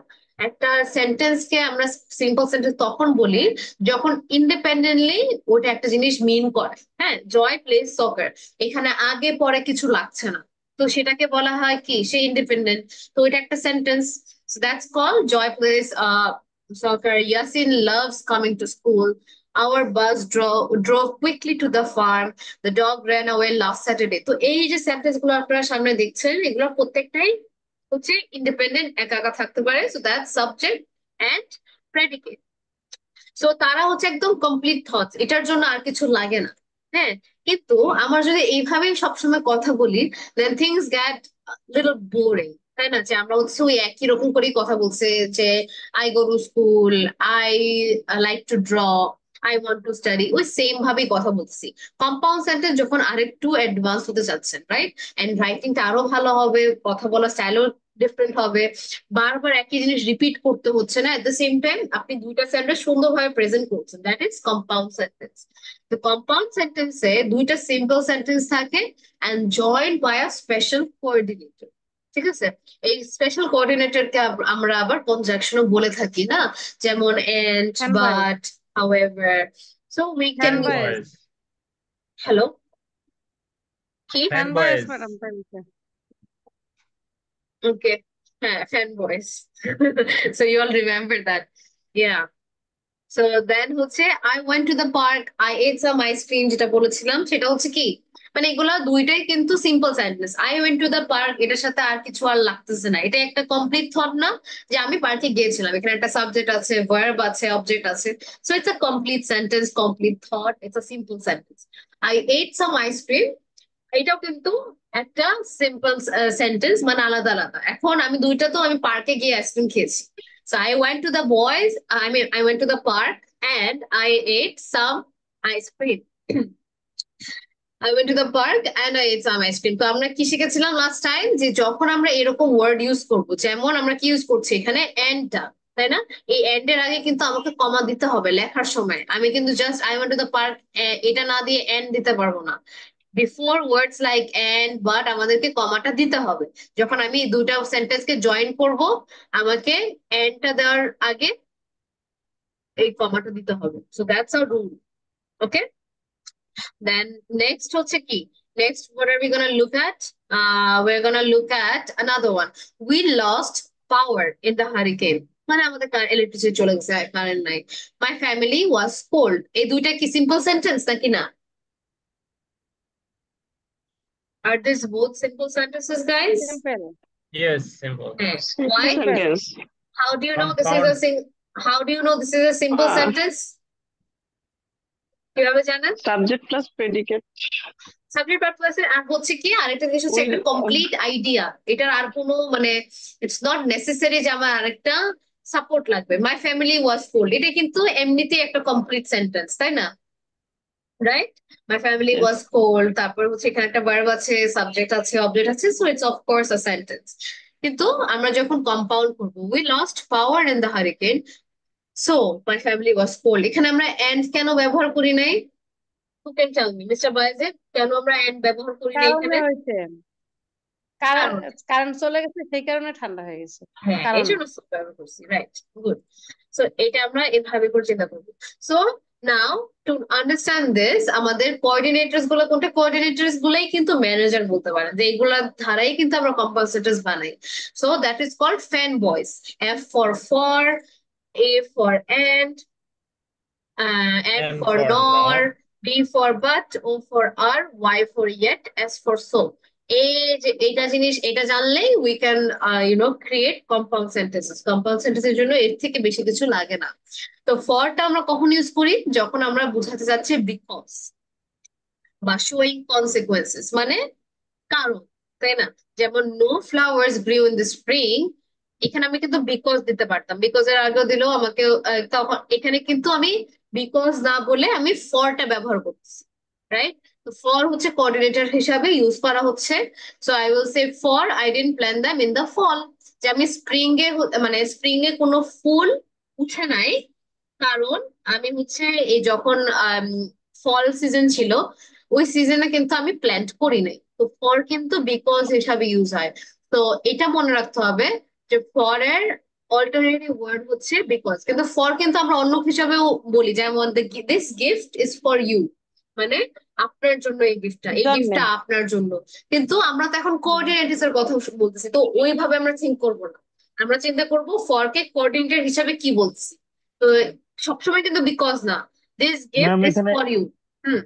একটা সেন্টেন্সকে আমরা সিম্পল সেন্টেন্স তখন বলি যখন ইন্ডিপেন্ডেন্টলি ওটা একটা জিনিস মিন করে। হ্যাঁ, জয় প্লেজ সকার, এখানে আগে পরে কিছু লাগছে না, তো সেটাকে বলা হয় কি? সে ইন্ডিপেন্ডেন্ট, তো এটা একটা sentence. That's call Joy plays soccer. Yasin loves coming to school. Our bus drove quickly to the farm. The dog ran away last Saturday. তো এই যে সেন্টেন্স গুলো আপনারা সামনে দেখছেন এগুলো প্রত্যেকটাই হচ্ছে ইন্ডিপেন্ডেন্ট একা একা থাকতে পারে, so that subject and predicate. So তারা হচ্ছে একদম কমপ্লিট থটস, এটার জন্য আর কিছু লাগে না। হ্যাঁ, কিন্তু আমার যদি এইভাবেই সবসময় কথা বলি দেন থিংস গেট লিটল বোরিং, তাই না? যে আমরা হচ্ছে ওই একই রকম করেই কথা বলছে যে I go to school, I like to draw, I want to study, ওই সেম ভাবেই কথা বলছি। কম্পাউন্ড সেন্টেন্স যখন আরেকটু অ্যাডভান্স হতে চাচ্ছেন, রাইট, এন্ড রাইটিংটা আরো ভালো হবে, কথা বলার স্টাইলও ডিফারেন্ট হবে, বারবার একই জিনিস রিপিট করতে হচ্ছে না, এট দ্য সেম টাইম আপনি দুইটা সেন্টেন্স সুন্দরভাবে প্রেজেন্ট করছেন, দ্যাট ইজ কম্পাউন্ড সেন্টেন্স। তো কম্পাউন্ড সেন্টেন্সে দুইটা সিম্পল সেন্টেন্স থাকে and joined by a special coordinator. ঠিক আছে, এই স্পেশাল কোঅর্ডিনেটরকে আমরা আবার কনজাংশনও বলে থাকি না, যেমন and, fan boys, but, however. So we fan can, fan boys, boys, hello, কি? Fan fan boys boys. Madam তাইতে। Okay, হ্যাঁ, fanboys. So you all remember that. Yeah. So then হচ্ছে I went to the park, I ate some ice cream, যেটা বলেছিলাম সেটা হচ্ছে কি, মানে এগুলা দুইটাই কিন্তু simple sentence. I went to the park, এটার সাথে আর কিছু আর লাগতেছে না, এটা একটা কমপ্লিট থট না যে আমি পার্কে গিয়েছিলাম, এখানে একটা সাবজেক্ট আছে, ভার্ব আছে, অবজেক্ট আছে, so it's a complete sentence, complete thought, it's a simple sentence. I ate some ice cream, এটাও কিন্তু একটা সিম্পল সেন্টেন্স, মানে আলাদা আলাদা। এখন আমি দুইটা তো আমি পার্কে গিয়ে আইসক্রিম খেয়েছি, so I went to the boys, I went to the park and I ate some ice cream. I went to the park and I ate some ice cream. তো আমরা কি শিখেছিলাম লাস্ট টাইম, যে যখন আমরা এরকম word use করব, যেমন আমরা কি ইউজ করছি এখানে এন্ডটা, তাই না? এই এন্ড এর আগে কিন্তু আমাকে কমা দিতে হবে লেখার সময়, আমি কিন্তু just I went to the park এটা না দিয়ে এন্ড দিতে পারবো না। Before words like and, but আমাদেরকে কমাটা দিতে হবে। যখন আমি দুইটা সেন্টেন্সকে জয়েন করব আমাকে এন্ডটা দেওয়ার আগে এই কমাটা দিতে হবে, so that's our rule. Okay, then next হচ্ছে কি, next what are we gonna look at? We're gonna look at another one. We lost power in the hurricane, মানে আমাদের ইলেকট্রিসিটি চলে গেছে, কারেন্ট নাই। My family was cold, এই দুইটা কি সিম্পল সেন্টেন্স নাকি না? Are these both simple sentences, guys? Simple, Yes, simple. Yes. Simple Why? Simple. sentence. How do you know this is a Compound. how do you know this is a simple Uh, sentence? কিভাবে জানেন? subject plus predicate subject verb plus এর আর হচ্ছে কি, আরেকটা জিনিস হচ্ছে with একটা complete idea, এটার আর কোনো মানে ইটস নট নেসেসারি যে আমার আরেকটা সাপোর্ট লাগবে। মাই ফ্যামিলি ওয়াজ কোল্ড, এটা কিন্তু এমনিতেই একটা কমপ্লিট সেন্টেন্স, তাই না? Right, my family yes. Was cold, তারপর হচ্ছে এখানে একটা ভার্ব আছে, সাবজেক্ট আছে, অবজেক্ট আছে, so it's of course a sentence. কিন্তু আমরা যখন কম্পাউন্ড করব, we lost power in the hurricane, so my family was cold, এখানে আমরা এন্ড কেন ব্যবহার করি নাই? Who can tell me, mister Bayezid, কেন আমরা এন্ড ব্যবহার করি নাই কারণে এখানে? হয়েছে, কারণ কারণ, কারণ চলে গেছে সেই কারণে ঠান্ডা হয়ে গেছে, হ্যাঁ, এই কারণ জন্য so ব্যবহার করছি, রাইট, গুড। সো এটা আমরা এভাবে করে চিন্তা করবো। So now to understand this, আমাদের কোঅর্ডিনেটরস গুলো কোনটা? কোঅর্ডিনেটরস গুলাই কিন্তু ম্যানেজার বলতে পারেন, যে এগুলার ধারাই কিন্তু আমরা কম্পালসেটরস বানাই। So that is called FANBOYS. F for, A for and, N And for for nor, nor. B for but, O for are, Y for yet, S for so. এই যে এইটা জিনিস, এটা জানলেই we can create compound sentences. Compound সেন্টেন্সের জন্য এর থেকে বেশি কিছু লাগে না। তো ফরটা আমরা কখন ইউজ করি? যখন আমরা বোঝাতে চাচ্ছি বিকজ বা শোয়িং কনসিকুয়েন্সেস, মানে কারণ, তাই না? যেমন no flowers grew in the spring, এখানে আমি কিন্তু বিকজ দিতে পারতাম, বিকজ এর আগেও দিলেও আমাকে তখন এখানে কিন্তু আমি বিকজ না বলে আমি ফরটা ব্যবহার করছি, রাইট? তো ফর হচ্ছে কোঅর্ডিনেটর হিসাবে ইউজ করা হচ্ছে। So I will say for I didn't plan them in the fall, যে আমি মানে স্প্রিং এ কোনো ফুল উঠে নাই, কারণ আমি হচ্ছে এই যখন ফল সিজন ছিল ওই সিজনে কিন্তু আমি প্ল্যান্ট করি নাই। তো ফর কিন্তু বিকজ হিসাবে ইউজ হয়। তো এটা মনে রাখতে হবে যে ফর এর অল্টারনেটিভ ওয়ার্ড হচ্ছে বিকজ, কিন্তু ফর কিন্তু আমরা অন্য হিসাবেও বলি, যেমন this gift is for you, মানে আপনার জন্য এই গিফটটা, এই জন্মে গিফটটা আপনার জন্য। কিন্তু আমরা তো এখন কোঅর্ডিনেটরস এর কথা বলতেছি, তো ওইভাবে আমরা থিঙ্ক করবো না, আমরা চিন্তা করবো ফর কে কোঅর্ডিনেটর হিসাবে কি বলছি। তো সবসময় কিন্তু বিকজ না, দিস গিফট ম্যাম ইজ এখানে ফর ইউ। হুম,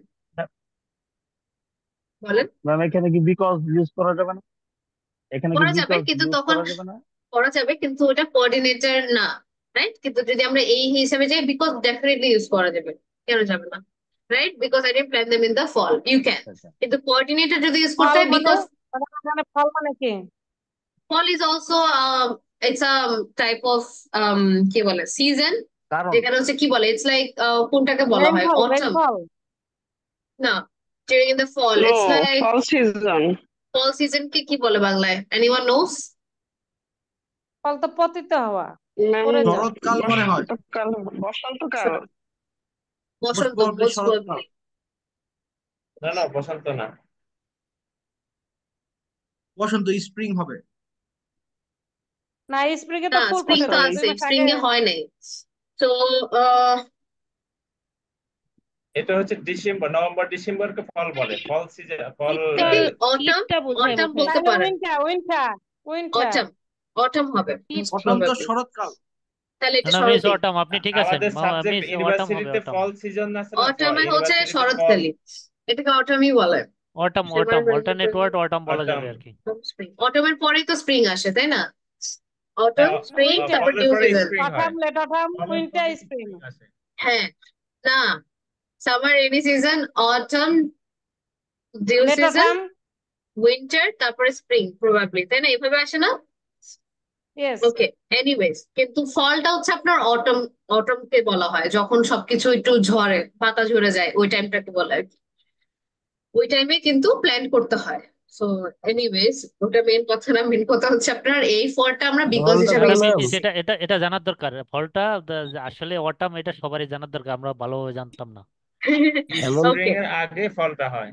বলেন। ম্যাম এখানে কি বিকজ ইউজ করা যাবে না? এখানে কি করা যাবে বিকজ কিন্তু ইউজ তখন করা যাবে না? করা যাবে কিন্তু ওটা কোঅর্ডিনেটর না, রাইট? কিন্তু যদি আমরা এই হিসেবে যাই, বিকজ ডেফিনেটলি ইউজ করা যাবে, কেন যাবে না, right? Because I didn't plan them in the fall, you can. আচ্ছা কিন্তু কোঅর্ডিনেটর যদি ইউজ করতে ফল হয়, মানে বিকজ মানে ফল মানে কি? Fall is also it's a type of কি বলে সিজন, কারণ যেখানে হচ্ছে কি বলে, ইটস লাইক কোনটাকে বলা হয়, রেইনফল অটম রেইনফল না, during in the fall, নো, it's like fall season. fall season কে কি বলে বাংলায়, anyone knows? ফল তো পতিত হওয়া, ম্যাম পড়ে যাওয়া। শরৎকাল মনে হয়। বসন্তকাল, বসন্তকাল। বসন্ত, মোস্ট most শরৎকাল। probably. না না, বসন্ত না। বসন্ত স্প্রিং হবে। না স্প্রিং এ তো না, ফুল স্প্রিং ফোটে তো ভাই, 2 আছে, মাস স্প্রিং আগে। এ হয় নাই। তো এটা হচ্ছে ডিসেম্বর, নভেম্বর ডিসেম্বরকে ফল বলে, ফল সিজন, ফল। আই শীতকাল, থিঙ্ক অটম, শীতটা বোঝায় অটম বোধহয়। বলতে তাহলে পারেন, winter winter winter autumn, autumn হবে শীত। মোস্ট বসন্ত প্রবাবলি। শরৎকাল। তাহলে এটা না মিস শরৎই। অটাম, আপনি ঠিক আছেন আমাদের সাবজেক্ট মিস, অটাম হবে, ইউনিভার্সিটিতে অটাম। ফল সিজন আছে না, অটমে হচ্ছে ইউনিভার্সিটিতে ফল। শরৎকালী, এটাকে অটমই বলে। Autumn autumn alternate word autumn বলা অটাম। যাবে আর কি। স্প্রিং, অটমের পরেই তো স্প্রিং আসে, তাই না? অটম, হ্যাঁ, স্প্রিং, উইন্টার তারপর ফলের ডিউ পরে সিজন। স্প্রিং হয়। অটাম লেট অটাম ফলের উইন্টার পরে স্প্রিং। স্প্রিং আসে। হ্যাঁ, না, সামার রেনি সিজন, অটম, ডিউ লেট সিজন, অটাম উইন্টার, তারপরে স্প্রিং প্রবাবলি, তাই না? এইভাবে আসে না? ইয়েস। ওকে, এনিওয়েজ, কিন্তু ফলটা হচ্ছে আপনার অটম, অটমকে বলা হয় যখন সবকিছু একটু ঝরে, পাতা ঝরে যায়, ওই টাইমটাকে বলে আর কি। ওই টাইমে কিন্তু প্ল্যান করতে হয়। সো এনিওয়েজ, ওটা মেন কথা না, মেন কথা হচ্ছে আপনার এই ফলটা আমরা বিকজ ফলটা হিসাবে তাহলে ইউজ ম্যাম মিস করছি। এটা এটা এটা জানার দরকার, ফলটা আসলে অটাম, এটা সবারই জানার দরকার, আমরা ভালোভাবে জানতাম না। হেমন্ত স্প্রিং ওকে, এর আগে ফলটা হয়,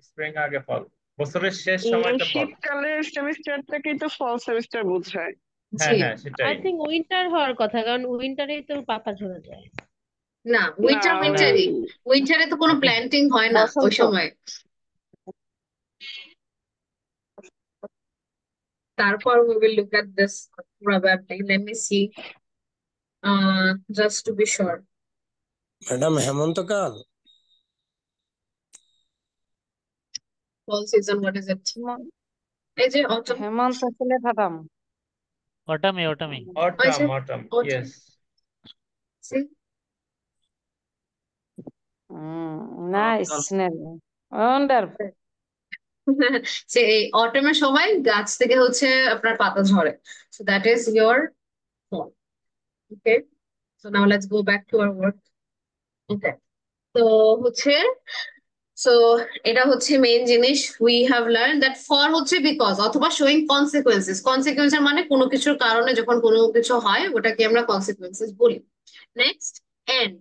স্প্রিং আগে ফল, বছরের শেষ সময়টা ফল। শীতকালের সেমিস্টারটাকেই তো ফল সেমিস্টার বোঝায়। জি, হ্যাঁ হ্যাঁ, আই সেটাই। থিঙ্ক উইন্টার হওয়ার কথা, কারণ উইন্টারেই তো পাতা ঝরে যায়। না, না, উইন্টার ওই না উইন্টারই, উইন্টারে তো কোনো আপনি প্ল্যান্টিং হয় না ওই বসন্ত। সময়। তারপর we will look at this probably, let me see, just to be sure. Madam হেমন্তকাল। Fall season, what is it? এই যে autumn, হেমন্ত লেট অটাম। অটামে অটামে ওই যে autumn, autumn, autumn, yes. see? Nice শরৎকাল। স্নেল ওয়ান্ডারফুল। সে এই অটমের সময় গাছ থেকে হচ্ছে আপনার পাতা ঝরে, so that is your fall. Okay, so now let's go back to our work. Okay, তো হচ্ছে, সো এটা হচ্ছে মেইন জিনিস, we have learn that for হচ্ছে বিকজ অথবা শোয়িং কনসিকুয়েন্সেস, কনসিকুয়েন্সের মানে কোনো কিছুর কারণে যখন কোনো কিছু হয় ওটাকে আমরা কনসিকুয়েন্সেস বলি। নেক্সট, এন্ড,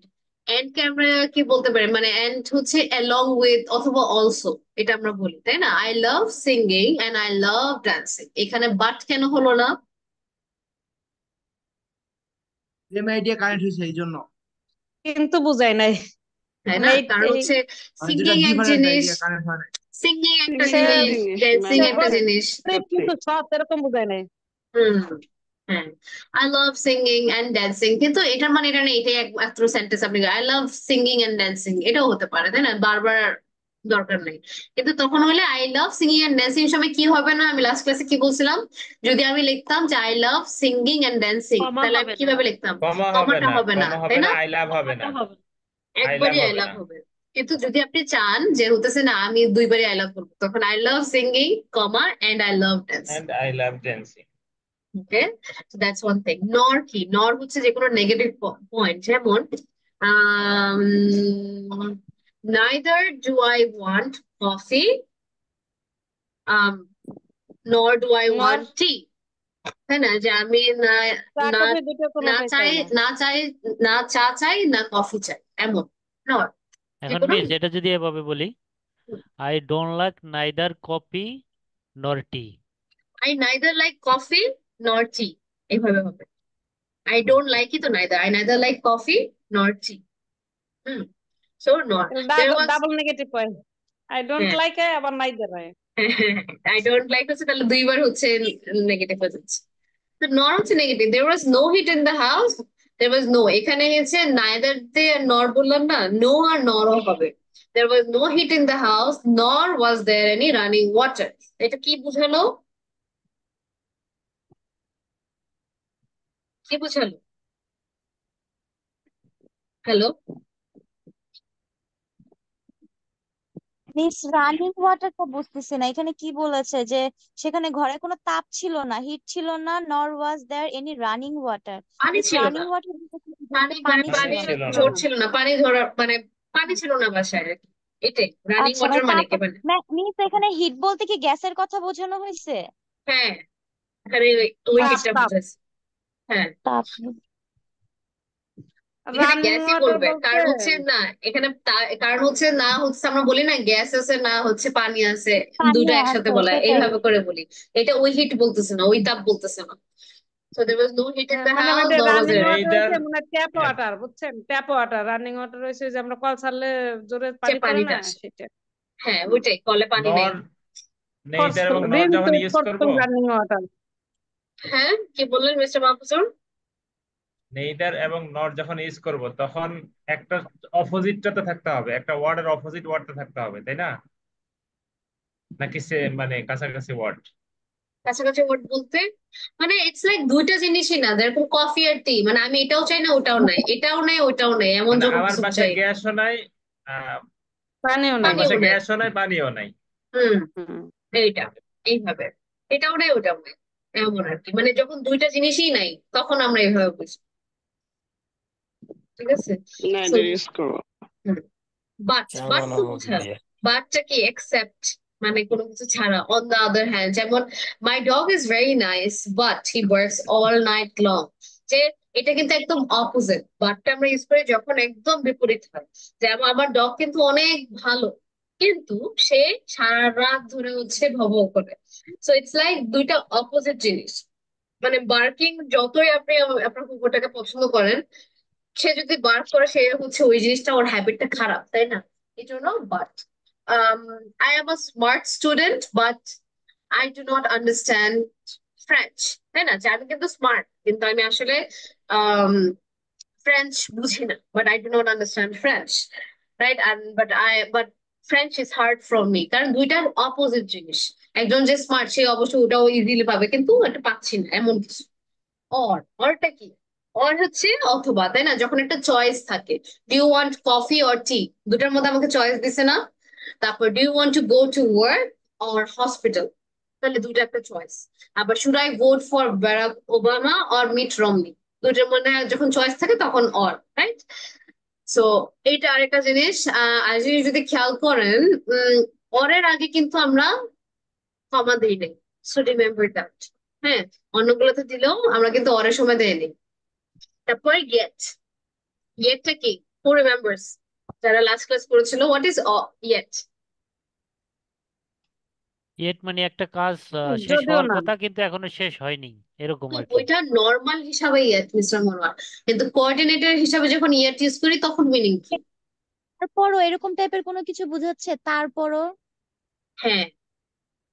এন্ড কে আমরা কি বলতে পারি, মানে এন্ড হচ্ছে অ্যালং উইথ অথবা অলসো, এটা আমরা বলি, তাই না? I love singing and I love dancing, এখানে বাট কেন হলো না? সেম আইডিয়া কানেক্ট হয়েছে এই জন্য। কিন্তু বুঝাই নাই, তাই মানে না? এই কারণ এই হচ্ছে মানে দুটা সিঙ্গিং এক ডিফারেন্ট জিনিস, আইডিয়া কানেক্ট হয় না। সিঙ্গিং একটা সে সেম জিনিস, জিনিস, ড্যান্সিং সে ম্যাচ একটা জিনিস। গণিত কিন্তু সব এরকম বুঝাই নাই। হুম, হ্যাঁ, I love singing and dancing, কিন্তু এটার মানে এটা না, এটাই একমাত্র সেন্টেন্স আপনি I love singing and dancing, এটাও হতে পারে, তাই না? বারবার দরকার নেই। কিন্তু তখন হলে I love singing and dancing সময় কি হবে না, আমি লাস্ট ক্লাসে কি বলছিলাম, যদি আমি লিখতাম যে I love singing and dancing, comma তাহলে আমি হবে না, কিভাবে লিখতাম? কমা হবে কমাটা না, হবে না, কমা তাই হবে না, না? আই লাভ হবে না, কমাটা হবে না। আই লাভ একবারই আই হবে লাভ না। হবে। কিন্তু যদি আপনি চান যে হতেছে না আমি দুইবারই আই লাভ করবো, তখন I love singing, comma, and I love dancing. And I love dancing. Okay, so that's one thing. Nor কি, nor হচ্ছে যে কোনো নেগেটিভ পয়েন্ট, যেমন neither do I want coffee, nor do I নর want tea, তাই না? যে আমি না, চা না, কফি দুটো না কোনোটাই চাই, চাই না। না চাই, না চা চাই না কফি চাই, এমন নর, যে এখন কোনো। মিস এটা যদি এভাবে বলি, I don't like neither coffee নর টি। I neither like coffee nor tea, এইভাবে হবে। I don't like it, তো neither, I neither like coffee nor tea. Hmm, so nor, there was, double negative point, I don't হ্যাঁ, like আবার নাই দেয়। I don't like হচ্ছে তাহলে দুইবার হচ্ছে নেগেটিভ হয়ে যাচ্ছে। তো নর হচ্ছে negative, there was no heat in the house, there was no, এখানে হচ্ছে neither দিয়ে আর nor বললাম না, no আর norও হবে। There was no heat in the house, nor was there any running water. এটা কি বুঝালো? কি বুঝালো? হ্যালো? মিস রানিং ওয়াটারটা বুঝতেছি না, এখানে কি বলেছে যে সেখানে ঘরে কোনো তাপ ছিল না, হিট ছিল না, নর ওয়াজ দেয়ার এনি রানিং ওয়াটার। পানি মিস ছিল রানিং না, ওয়াটার পানি মানে পানি পানি ছিল পানির না। ছিল না ঝড় ছিল না, পানি ঝরা মানে পানি ছিল না বাসায় আর কি। এটাই রানিং আচ্ছা, ওয়াটার মানে মানে তাপ, কি মানে? মিস এখানে হিট বলতে কি গ্যাসের কথা বোঝানো হয়েছে? হ্যাঁ, এখানে ওই তাপ হিটটা তাপ বুঝাইছে। হ্যাঁ, তাপ। এখানে রানিং গ্যাসই ওয়াটার বলবে, বলতে কারণ হচ্ছে না এখানে কারণ হচ্ছে না হচ্ছে আমরা বলি না গ্যাস আছে না হচ্ছে পানি আছে, পানি দুইটা একসাথে আছে বলা সেটাই। এইভাবে করে বলি। এটা ওই হিট বলতেছে না, ওই তাপ বলতেছে না। So there was no heat in the মানে house, ওইটা nor was running there water neither হচ্ছে মানে ট্যাপ হ্যাঁ ওয়াটার, বুঝছেন? ট্যাপ ওয়াটার, রানিং ওয়াটার হয়েছে যে আমরা কল ছাড়লে জোরে যে পানি পড়ে পানিটা না, আসে। সেটা। হ্যাঁ ওইটাই, কলে পানি নেই। নর নেইদার এবং নর রিন যখন তো ইউজ করব, করতো রানিং ওয়াটার। হ্যাঁ কি বললেন মিস্টার মাহফুজুর? নেইদার এবং নর যখন ইউজ করব তখন একটা অপোজিটটাতে থাকতে হবে, একটা ওয়ার্ডের অপোজিট ওয়ার্ডটা থাকতে হবে, তাই না? নাকি সে মানে কাছাকাছি ওয়ার্ড? কাছাকাছি ওয়ার্ড বলতে মানে ইটস লাইক দুইটা জিনিসই না, যেরকম কফি আর টি, মানে আমি এটাও চাই না ওটাও নাই, এটাও নাই ওটাও নাই, এমন মানে যখন আমার কিছু বাসায় চাই। গ্যাসও নাই, আহ, পানিও আমার নাই। পানিও বাসায় নাই। গ্যাসও নাই, পানিও নাই। হুম, হুম। এইটা এইভাবে, এটাও নাই ওটাও নাই, এমন আর কি। মানে যখন দুইটা জিনিসই নাই তখন আমরা এইভাবে বুঝি, ঠিক আছে? সো নেইদার ইউজ করবো। বাট চা বাট তো বানাবো কি বুঝা, দিয়ে? বাটটা কি একসেপ্ট, মানে কোনো কিছু ছাড়া। অন দা আদার হ্যান্ড, যেমন মাই dog is very nice but he works all night long, যে এটা কিন্তু একদম অপোজিট। বাটটা আমরা ইউজ করি যখন একদম বিপরীত হয়, যে আমার ডগ কিন্তু অনেক ভালো কিন্তু সে সারা রাত ধরে হচ্ছে ভব করে। সো ইটস লাইক দুইটা অপোজিট জিনিস। মানে বার্কিং যতই আপনি আপনার কুকুরটাকে পছন্দ করেন, সে যদি বার্ক করে সে হচ্ছে ওই জিনিসটা ওর হ্যাবিটটা খারাপ, তাই না? এই জন্য but I am a smart student but I do not understand French, তাই না? যে আমি কিন্তু স্মার্ট কিন্তু আমি আসলে ফ্রেঞ্চ বুঝি না, but I do not understand French, right? But French is hard for me, কারণ দুইটার অপোজিট জিনিস। একজন যে স্মার্ট সে অবশ্যই ওটাও ইজিলি পাবে, কিন্তু এটা পাচ্ছি না এমন কিছু। অরটা কি? অর হচ্ছে অথবা, তাই না? যখন একটা চয়েস থাকে, do you want coffee or tea, দুটার মধ্যে আমাকে চয়েস দিছে না? তারপর do you want to go to work or hospital, তাহলে দুটো একটা চয়েস। আবার should I vote for Barack Obama or Mitt Romney, দুটার মধ্যে যখন চয়েস থাকে তখন অর, রাইট? সো এইটা আরেকটা জিনিস। আর যদি খেয়াল করেন, অরের আগে কিন্তু আমরা কমা দিই নাই, সো রিমেম্বার দ্যাট। হ্যাঁ, অন্যগুলোতে দিলেও আমরা কিন্তু অরের সময় দেয়নি। তারপরে গেট, ইয়েটটা কি? হু রিমেম্বার্স? যারা লাস্ট ক্লাস করেছিল, হোয়াট ইজ ইয়েট? ইয়েট মানে একটা কাজ শেষ যদিও হওয়ার না, কথা কিন্তু এখনো শেষ হয়নি, এরকম তো আর কি। ওইটা নর্মাল হিসাবে ইয়েট মিস্টার মনোয়ার, কিন্তু কোঅর্ডিনেটর হিসাবে যখন ইয়েট ইউজ করি তখন মিনিং কি? তারপরও এরকম টাইপের কোনো কিছু বোঝাচ্ছে, তারপরও। হ্যাঁ,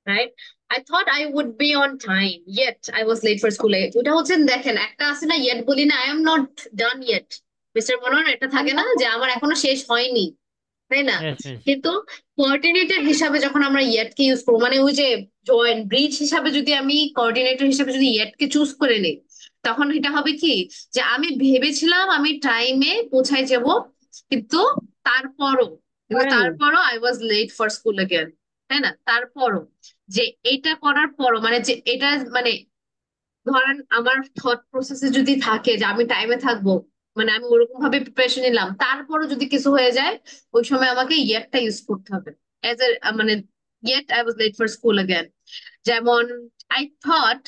right. I thought I would be on time yet I was late for স্কুলে। ওটা হচ্ছে দেখেন একটা আছে না, ইয়েট বলি না, I am not done yet mister Monowar, এটা থাকে না যে আমার এখনো শেষ হয়নি, তাই না? Yes, miss. কিন্তু কোঅর্ডিনেটর হিসাবে যখন আমরা ইয়েট কে ইউজ করবো, মানে ওই যে জয়েন্ট ব্রিজ হিসাবে যদি আমি কোঅর্ডিনেটর হিসাবে যদি ইয়েট কে চুজ করে নিই, তখন এটা হবে কি, যে আমি ভেবেছিলাম আমি টাইমে পৌঁছায় যাব, কিন্তু তারপরও পারেনি। I was late for school again, তাই না? তারপরও যে এটা করার পরও মানে যে এটা মানে ধরেন আমার থট প্রসেসে যদি থাকে যে আমি টাইমে থাকবো, মানে আমি ওরকম ভাবে প্রিপারেশন নিলাম, তারপরও যদি কিছু হয়ে যায় ওই সময় আমাকে ইয়েটটা ইউজ করতে হবে এজ এ, মানে yet I was late for school again. যেমন I thought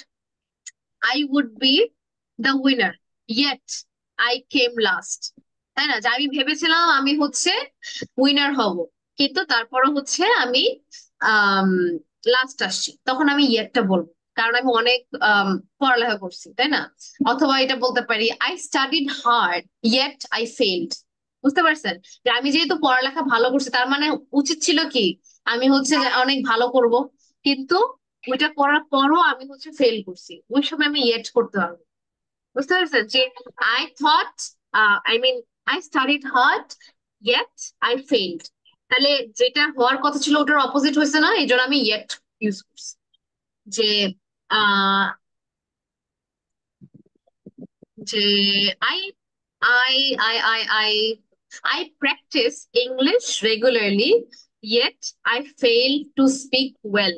I would be the winner yet I came last, তাই না? যে আমি ভেবেছিলাম আমি হচ্ছে উইনার হব, কিন্তু তারপরও হচ্ছে আমি লাস্ট আসছি, তখন আমি ইয়েটটা বলবো, কারণ আমি অনেক পড়ালেখা করছি, তাই না? অথবা এটা বলতে পারি I studied hard yet I failed. বুঝতে পারছেন? যে আমি যেহেতু পড়ালেখা ভালো করছি তার মানে উচিত ছিল কি আমি হচ্ছে যে অনেক ভালো করব, কিন্তু ওইটা করার পরও আমি হচ্ছে ফেল করছি, ওই সময় আমি ইয়েট করতে পারবো। বুঝতে পারছেন যে I thought I mean I studied hard yet I failed, তাহলে যেটা হওয়ার কথা ছিল ওটার অপোজিট হয়েছে না, এই জন্য আমি ইয়েট ইউজ করছি। যে আহ যে I I I I I I practice English regularly yet I fail to speak well,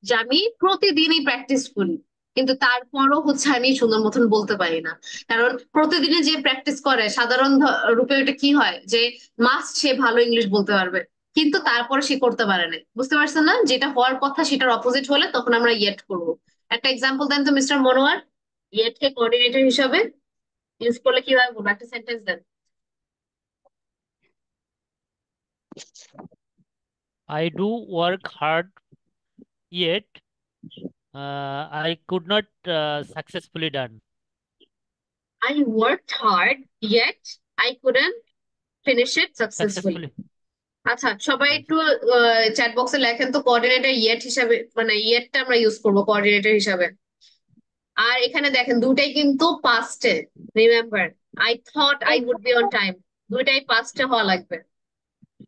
যে আমি প্রতিদিনই প্র্যাকটিস করি কিন্তু তারপরও হচ্ছে আমি সুন্দর মতন বলতে পারি না। কারণ প্রতিদিনে যে প্র্যাকটিস করে সাধারণ রূপে ওটা কি হয় যে মাস্ট সে ভালো ইংলিশ বলতে পারবে, কিন্তু তারপরে সে করতে পারে না। বুঝতে পারছেন না, যেটা হওয়ার কথা সেটার অপোজিট হলে তখন আমরা ইয়েট করবো। একটা এক্সাম্পল দেন তো মিস্টার মনোয়ার, ইয়েট কে কোঅর্ডিনেটর হিসাবে ইউজ করলে কিভাবে বলবো, একটা সেন্টেন্স দেন। I do work hard, yet I could not successfully done. I worked hard yet I couldn't finish it successfully. Successfully. আচ্ছা সবাই একটু চ্যাট বক্সে লেখেন তো কোঅর্ডিনেটর ইয়েট হিসাবে, মানে ইয়েটটা আমরা ইউজ করবো কোঅর্ডিনেটর হিসাবে। আর এখানে দেখেন দুটাই কিন্তু পাস্টে, remember I thought I would be on time, দুইটাই পাস্টে হওয়া লাগবে।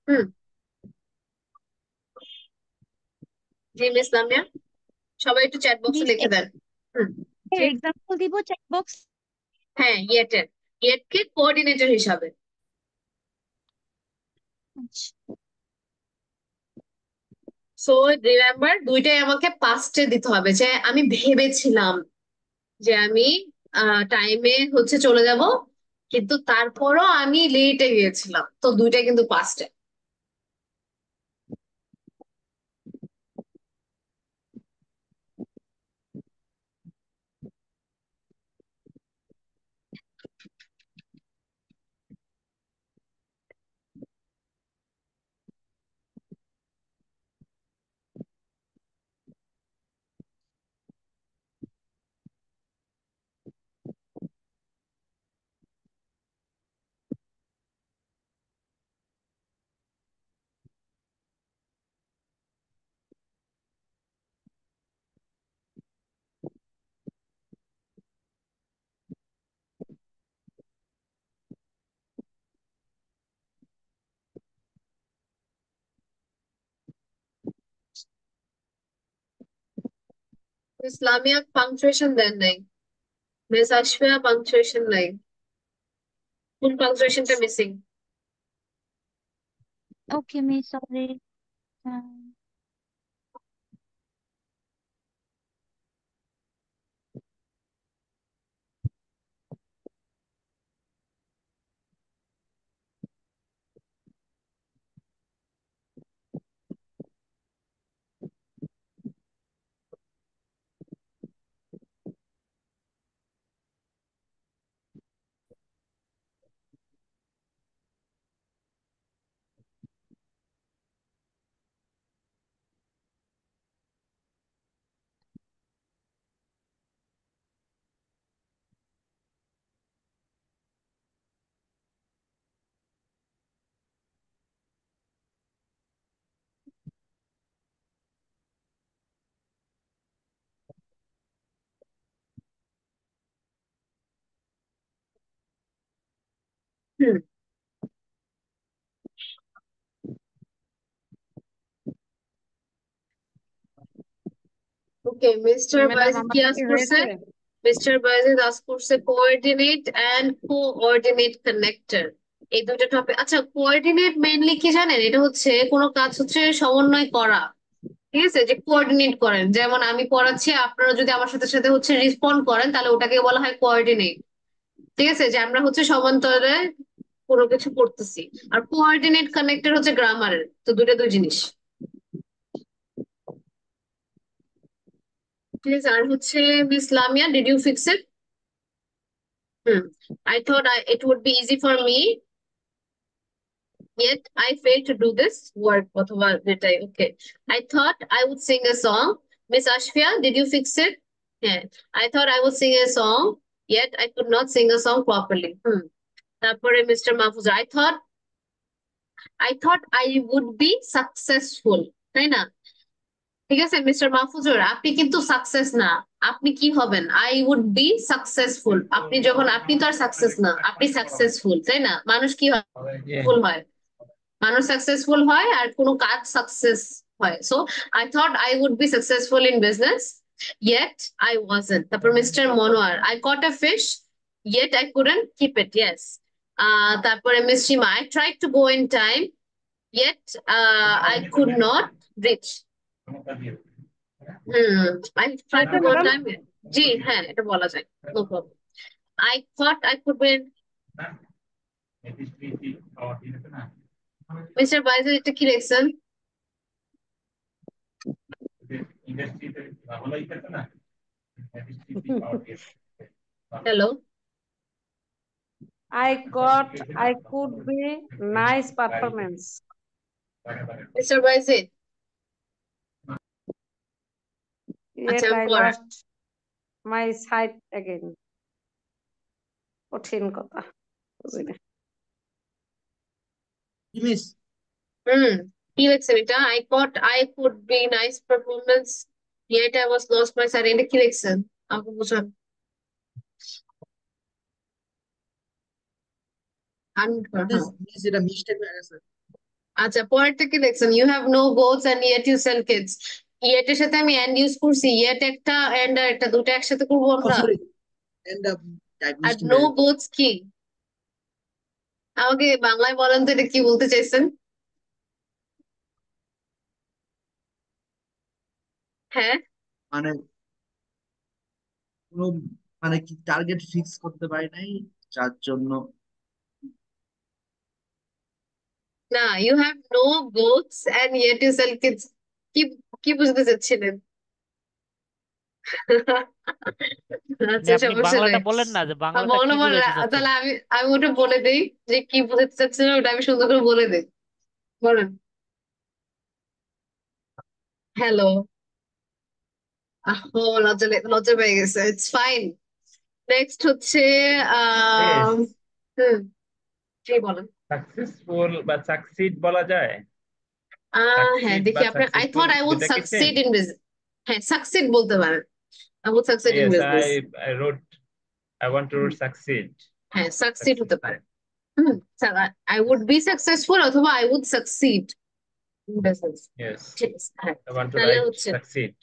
হুম, জি মিস লামিয়া, সবাই একটু চ্যাট বক্সে মিস লিখে দেন। হুম, জি এক্সাম্পল দিব চ্যাট বক্স। হ্যাঁ ইয়েটের, ইয়েটকে কোঅর্ডিনেটর হিসাবে। সো রিমেম্বার দুইটাই আমাকে পাস্টে দিতে হবে, যে আমি ভেবেছিলাম যে আমি টাইমে হচ্ছে চলে যাব কিন্তু তারপরও আমি লেটে গিয়েছিলাম, তো দুইটাই কিন্তু পাস্টে। ইসলামিয়া পাংচুয়েশন দেন নাই, মিস আশফিয়া পাংচুয়েশন নাই, কোন পাংচুয়েশনটা missing? Okay miss, sorry. Hmm, okay mister madam Bajid আমার কি আজ কি করছে? হয়েছে? মিস্টার বাজিদ আজ করছে কোঅর্ডিনেট এন্ড কোঅর্ডিনেট কানেক্টর, এই দুটো টপিক। আচ্ছা কোঅর্ডিনেট মেইনলি কি জানেন, এটা হচ্ছে কোনো কাজ হচ্ছে সমন্বয় করা, ঠিক আছে, যে কোঅর্ডিনেট করেন, যেমন আমি পড়াচ্ছি আপনারা যদি আমার সাথে সাথে হচ্ছে রেসপন্ড করেন তাহলে ওটাকে বলা হয় কোঅর্ডিনেট। ঠিক আছে, যে আমরা হচ্ছে সমান্তরালে কোনো কিছু করতেছি। আর কোঅর্ডিনেট কানেক্টর হচ্ছে গ্রামারের, তো দুটো দুই জিনিস। ঠিক আছে, আর হচ্ছে miss Lamia did you fix it? Hmm, I thought it would be easy for me yet I failed to do this work অথবা যেটাই। ওকে, I thought I would sing a song. Miss Ashfia, did you fix it? Yeah, I thought I would sing a song yet I could not sing a song properly. তারপরে mister Mahfuza, I thought I would be successful, তাই না? ঠিক আছে mister Mahfuzur, আপনি কিন্তু success না। আপনি কি হবেন? I would be successful. আপনি যখন, আপনি তো আর সাকসেস না, আপনি সাকসেসফুল, তাই না? মানুষ কি হয়? ফুল হয়, মানুষ সাকসেসফুল হয় আর কোনো কাজ সাকসেস হয়। So I thought I would be successful in business, yet I wasn't. তারপর mister Monowar, I caught a fish yet I couldn't keep it. Yes. তারপরে miss Seema, I tried to go in time yet I could not reach. I tried to আচ্ছা go in madam, time. জি হ্যাঁ, এটা বলা যায়, no problem. I thought I could be. Mister বাইজের এটা কি লিখছেন? হ্যালো I could be nice performance. Mister বাইজের, আচ্ছা Yet আমি I পড়া, lost my sight again. কঠিন কথা, বুঝি না। মিস কি লিখছেন এটা? I thought I could be nice performance yet I was lost my sight. এটা কি লিখছেন আমাকে বুঝান। হ্যাঁ। মিস এটা মিস্টেক হয়ে গেছে। আচ্ছা পরেরটা কি দেখছেন? You have no goats and yet you sell kids. Yet এর সাথে আমি এন্ড ইউজ করছি, ইয়েট একটা এন্ড আর একটা, দুটো একসাথে করবো ও আমরা। সরি, এন্ড আপ টাইপ আর মিস্টেক নো হয়ে গেছে। গোটস কি? আমাকে বাংলায় বলেন তো এটা কি বলতে চাইছেন? হ্যাঁ মানে কোনো মানে কি টার্গেট ফিক্স করতে পারি নাই, যার জন্য না, you have no goats and yet you sell kids, কি কি বুঝতে চাচ্ছিলেন? আচ্ছা আপনি সমস্যা বাংলাটা নাই। বলেন না, যে বাংলাটা বলো কি বলো, বুঝাইতে চাচ্ছেন। তাহলে আমি আমি ওটা বলে দিই যে কি বোঝাতে চাচ্ছিলেন, ওটা আমি সুন্দর করে বলে দিই। বলেন। হ্যালো। ও লজ্জা লজ্জা পেয়ে গেছে, ইটস ফাইন। নেক্সট হচ্ছে আহ হুম জি বলেন। সাকসেসফুল বা সাকসিড বলা যায়? হ্যাঁ সাকসিড দেখি বা আপনার, I successful thought I would দুটা কি সেম? Succeed in business. হ্যাঁ সাকসিড বলতে পারেন, I would succeed in yes, business. I wrote I want to succeed. হ্যাঁ সাকসিড হতে পারে। Successful. I would be successful অথবা I would succeed in business. Yes, ঠিক আছে হ্যাঁ। I want to তাহলে write হচ্ছে succeed.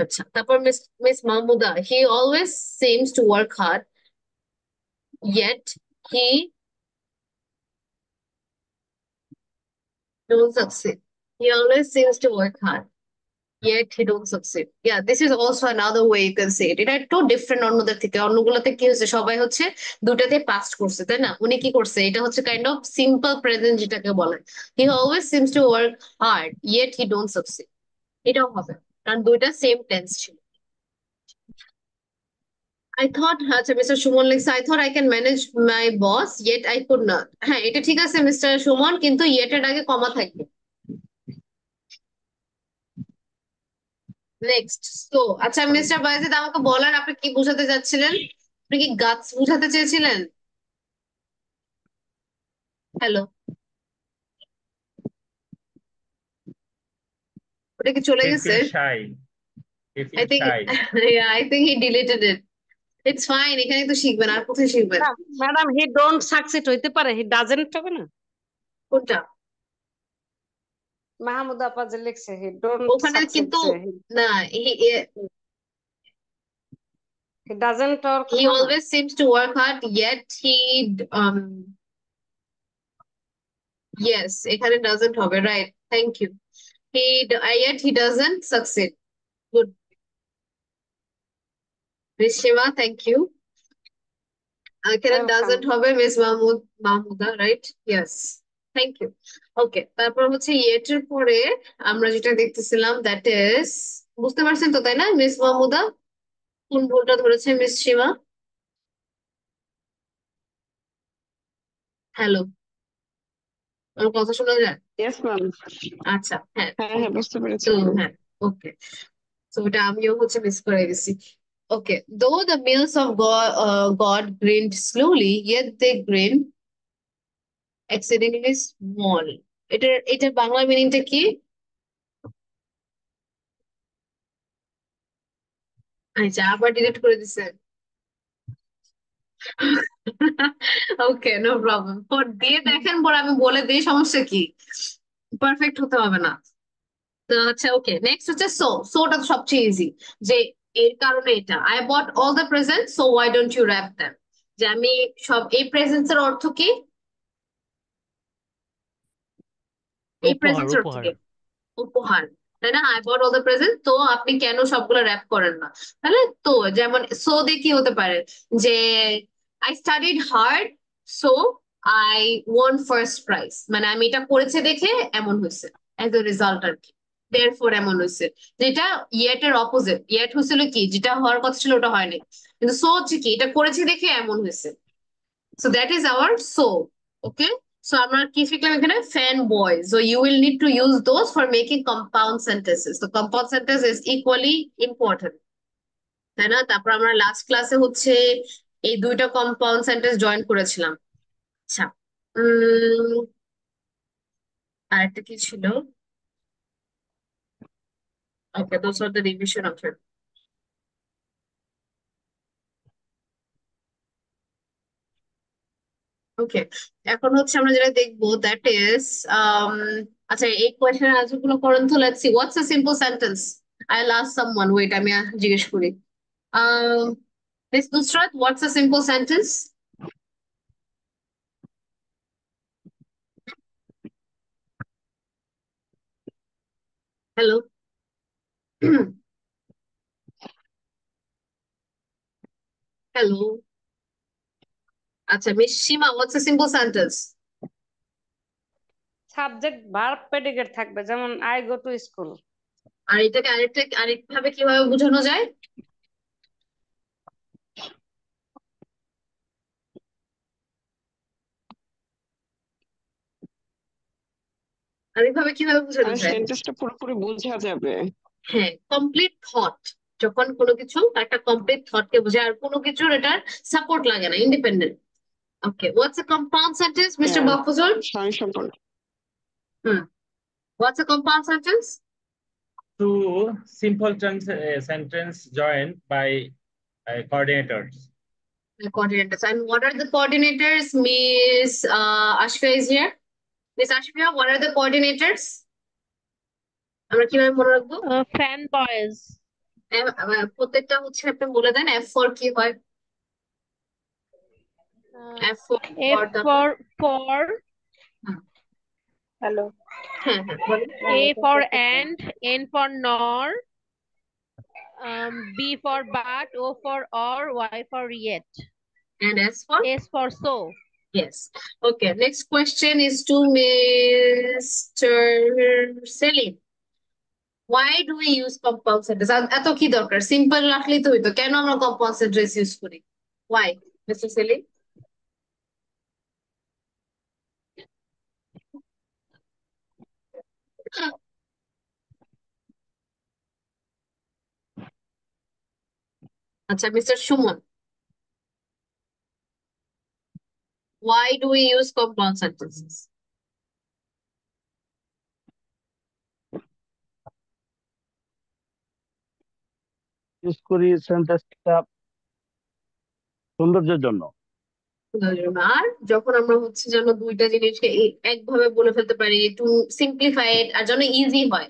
আচ্ছা, তারপর miss Mahmuda, he always seems to work hard yet he don't succeed. He always seems to work hard yet he don't succeed. Yeah, this is also another way you can say it. এটা একটু different অন্যদের থেকে। অন্যগুলোতে কি হচ্ছে, সবাই হচ্ছে দুটাতে past করছে, তাই না? উনি কি করছে, এটা হচ্ছে কাইন্ড অফ সিম্পল প্রেজেন্ট যেটাকে বলে। He always seems to work hard yet he don't succeed, এটাও হবে কারণ দুইটা সেম টেন্স ছিল। I thought, আচ্ছা মিস্টার সুমন লিখছে, I thought I can manage my boss yet I could not. হ্যাঁ এটা ঠিক আছে মিস্টার সুমন, কিন্তু yet এর আগে কমা থাকবে। নেক্সট তো আচ্ছা মিস্টার বাইজিদ, আমাকে বলেন আপনি কি বোঝাতে চাচ্ছিলেন? আপনি কি গাছ বোঝাতে চেয়েছিলেন? হ্যালো, ওটা কি চলে He গেছে? feels shy. He I feels think shy. yeah, I think he deleted it. It's fine, এখানে তো শিখবেন, আর কোথায় শিখবেন? ম্যাডাম, হি ডোন্ট সাকসিড হইতে পারে, হি ডাজেন্ট হবে না। কোনটা? মাহমুদ আপা যে লিখছে হি ডোন্ট ওখানে সাকসিড, কিন্তু যে না, হি ডাজেন্ট ওয়ার্ক he হবে না। always seems to work hard yet he yes, এখানে doesn't হবে, right, thank you. Yet he doesn't succeed. Good. Miss Shiva, thank you. এখানে ওয়েলকাম। doesn't হবে miss Mahmuda, right? Yes, thank you. Okay, তারপর হচ্ছে yet এর পরে আমরা যেটা দেখতেছিলাম দ্যাট ইজ, বুঝতে পারছেন তো তাই না মিস মাহমুদা? কোন ভুলটা ধরেছে মিস শিবা? হ্যালো, আমার কথা শোনা যায়? Yes ma'am. আচ্ছা হ্যাঁ। হ্যাঁ হ্যাঁ, বুঝতে পেরেছি। তো হ্যাঁ ওকে, তো এটা আমিও হচ্ছে মিস করে গেছি। Okay, though the mills of God grinned slowly, yet they grinned exceedingly small. এটার বাংলা মিনিংটা কি? আচ্ছা আবার ডিলিট করে দিছে। ওকে নো প্রবলেম, পর দিয়ে দেখেন, পর আমি বলে দিই সমস্যা কি, পারফেক্ট হতে হবে না। তো আচ্ছা ওকে, নেক্সট হচ্ছে সোটা তো সবচেয়ে ইজি, যে এর কারণে এটা, I bought all the present so why don't you wrap them, যে আমি সব, এই প্রেজেন্টস এর অর্থ কি, এই উপহার প্রেজেন্টস এর অর্থ উপহার। কি? উপহার, তাই না? I bought all the present, তো আপনি কেন সবগুলো র্যাপ করেন না? তাহলে তো যেমন সো দিয়ে কি হতে পারে, যে I studied hard so I one first prize, মানে আমি এটা করেছে দেখে এমন হয়েছে, অ্যাজ এ রেজাল্ট আর কি, দেয়ারফর এমন হয়েছে। যেটা ইয়েট এর অপোজিট, ইয়েট হয়েছিল কি, যেটা হওয়ার কথা ছিল ওটা হয়নি, কিন্তু সো হচ্ছে কি, এটা করেছে দেখে এমন হয়েছে। So that is our so. Okay. So আমরা কি শিখলাম এখানে, fan boy. So you will need to use those for making compound sentences. So compound sentence is equally important. তাই না? তারপর আমরা লাস্ট ক্লাসে হচ্ছে এই দুইটা কম্পাউন্ড সেন্টেন্স জয়েন করেছিলাম। আচ্ছা, আরেকটা কি ছিল? Okay, those are the revision of it. ওকে, এখন হচ্ছে আমরা যেটা দেখবো দ্যাট ইজ, আচ্ছা এই কোয়েশ্চেনের আনসার গুলো করেন তো, let's see what's a simple sentence. I last someone, wait আমি জিজ্ঞেস করি। Miss Nusrat, what's a simple sentence? Hello. Hello. আচ্ছা miss Seema, what's a simple sentence? Subject verb predicate থাকবে, যেমন আই গো টু স্কুল। আর এটাকে আরেকভাবে কিভাবে বোঝানো যায়? আরেকভাবে কিভাবে বোঝানো আর যায়? সেন্টেন্সটা পুরোপুরি বোঝা যাবে। হ্যাঁ, কমপ্লিট থট, যখন কোনো কিছু একটা কমপ্লিট থটকে বোঝায়, আর কোনো কিছুর এটার সাপোর্ট লাগে না, independent. Okay, what's a compound sentence, Mr. হ্যাঁ, Bafuzul? স্বয়ংসম্পূর্ণ। What's a compound sentence? Two simple sentence joined by coordinators. The coordinators. And what are the coordinators? Miss Ashfia is here. Miss Ashfia, what are the coordinators? আমরা কিভাবে মনে রাখবো? Fan boys. প্রত্যেকটা হচ্ছে আপনি বলে দেন, F for কি হয়? F for হ্যালো, হ্যাঁ হ্যাঁ বলেন। A for and, N for nor, B for but, O for or, Y for yet. And S for? S for so. Yes. Okay, next question is to Mr. Selim. Why do we use compound sentence? এত কি দরকার, simple রাখলেই তো হইতো, কেন আমরা compound sentence use করি? Why, Mr. Selim? আচ্ছা mister Suman, why do we use compound sentences? Use করি সেন্টেন্সটা সৌন্দর্যের জন্য। আর যখন আমরা হচ্ছে যেন দুইটা জিনিসকে একভাবে বলে ফেলতে পারি, টু সিম্পলিফাই ইট, আর যেন ইজি হয়।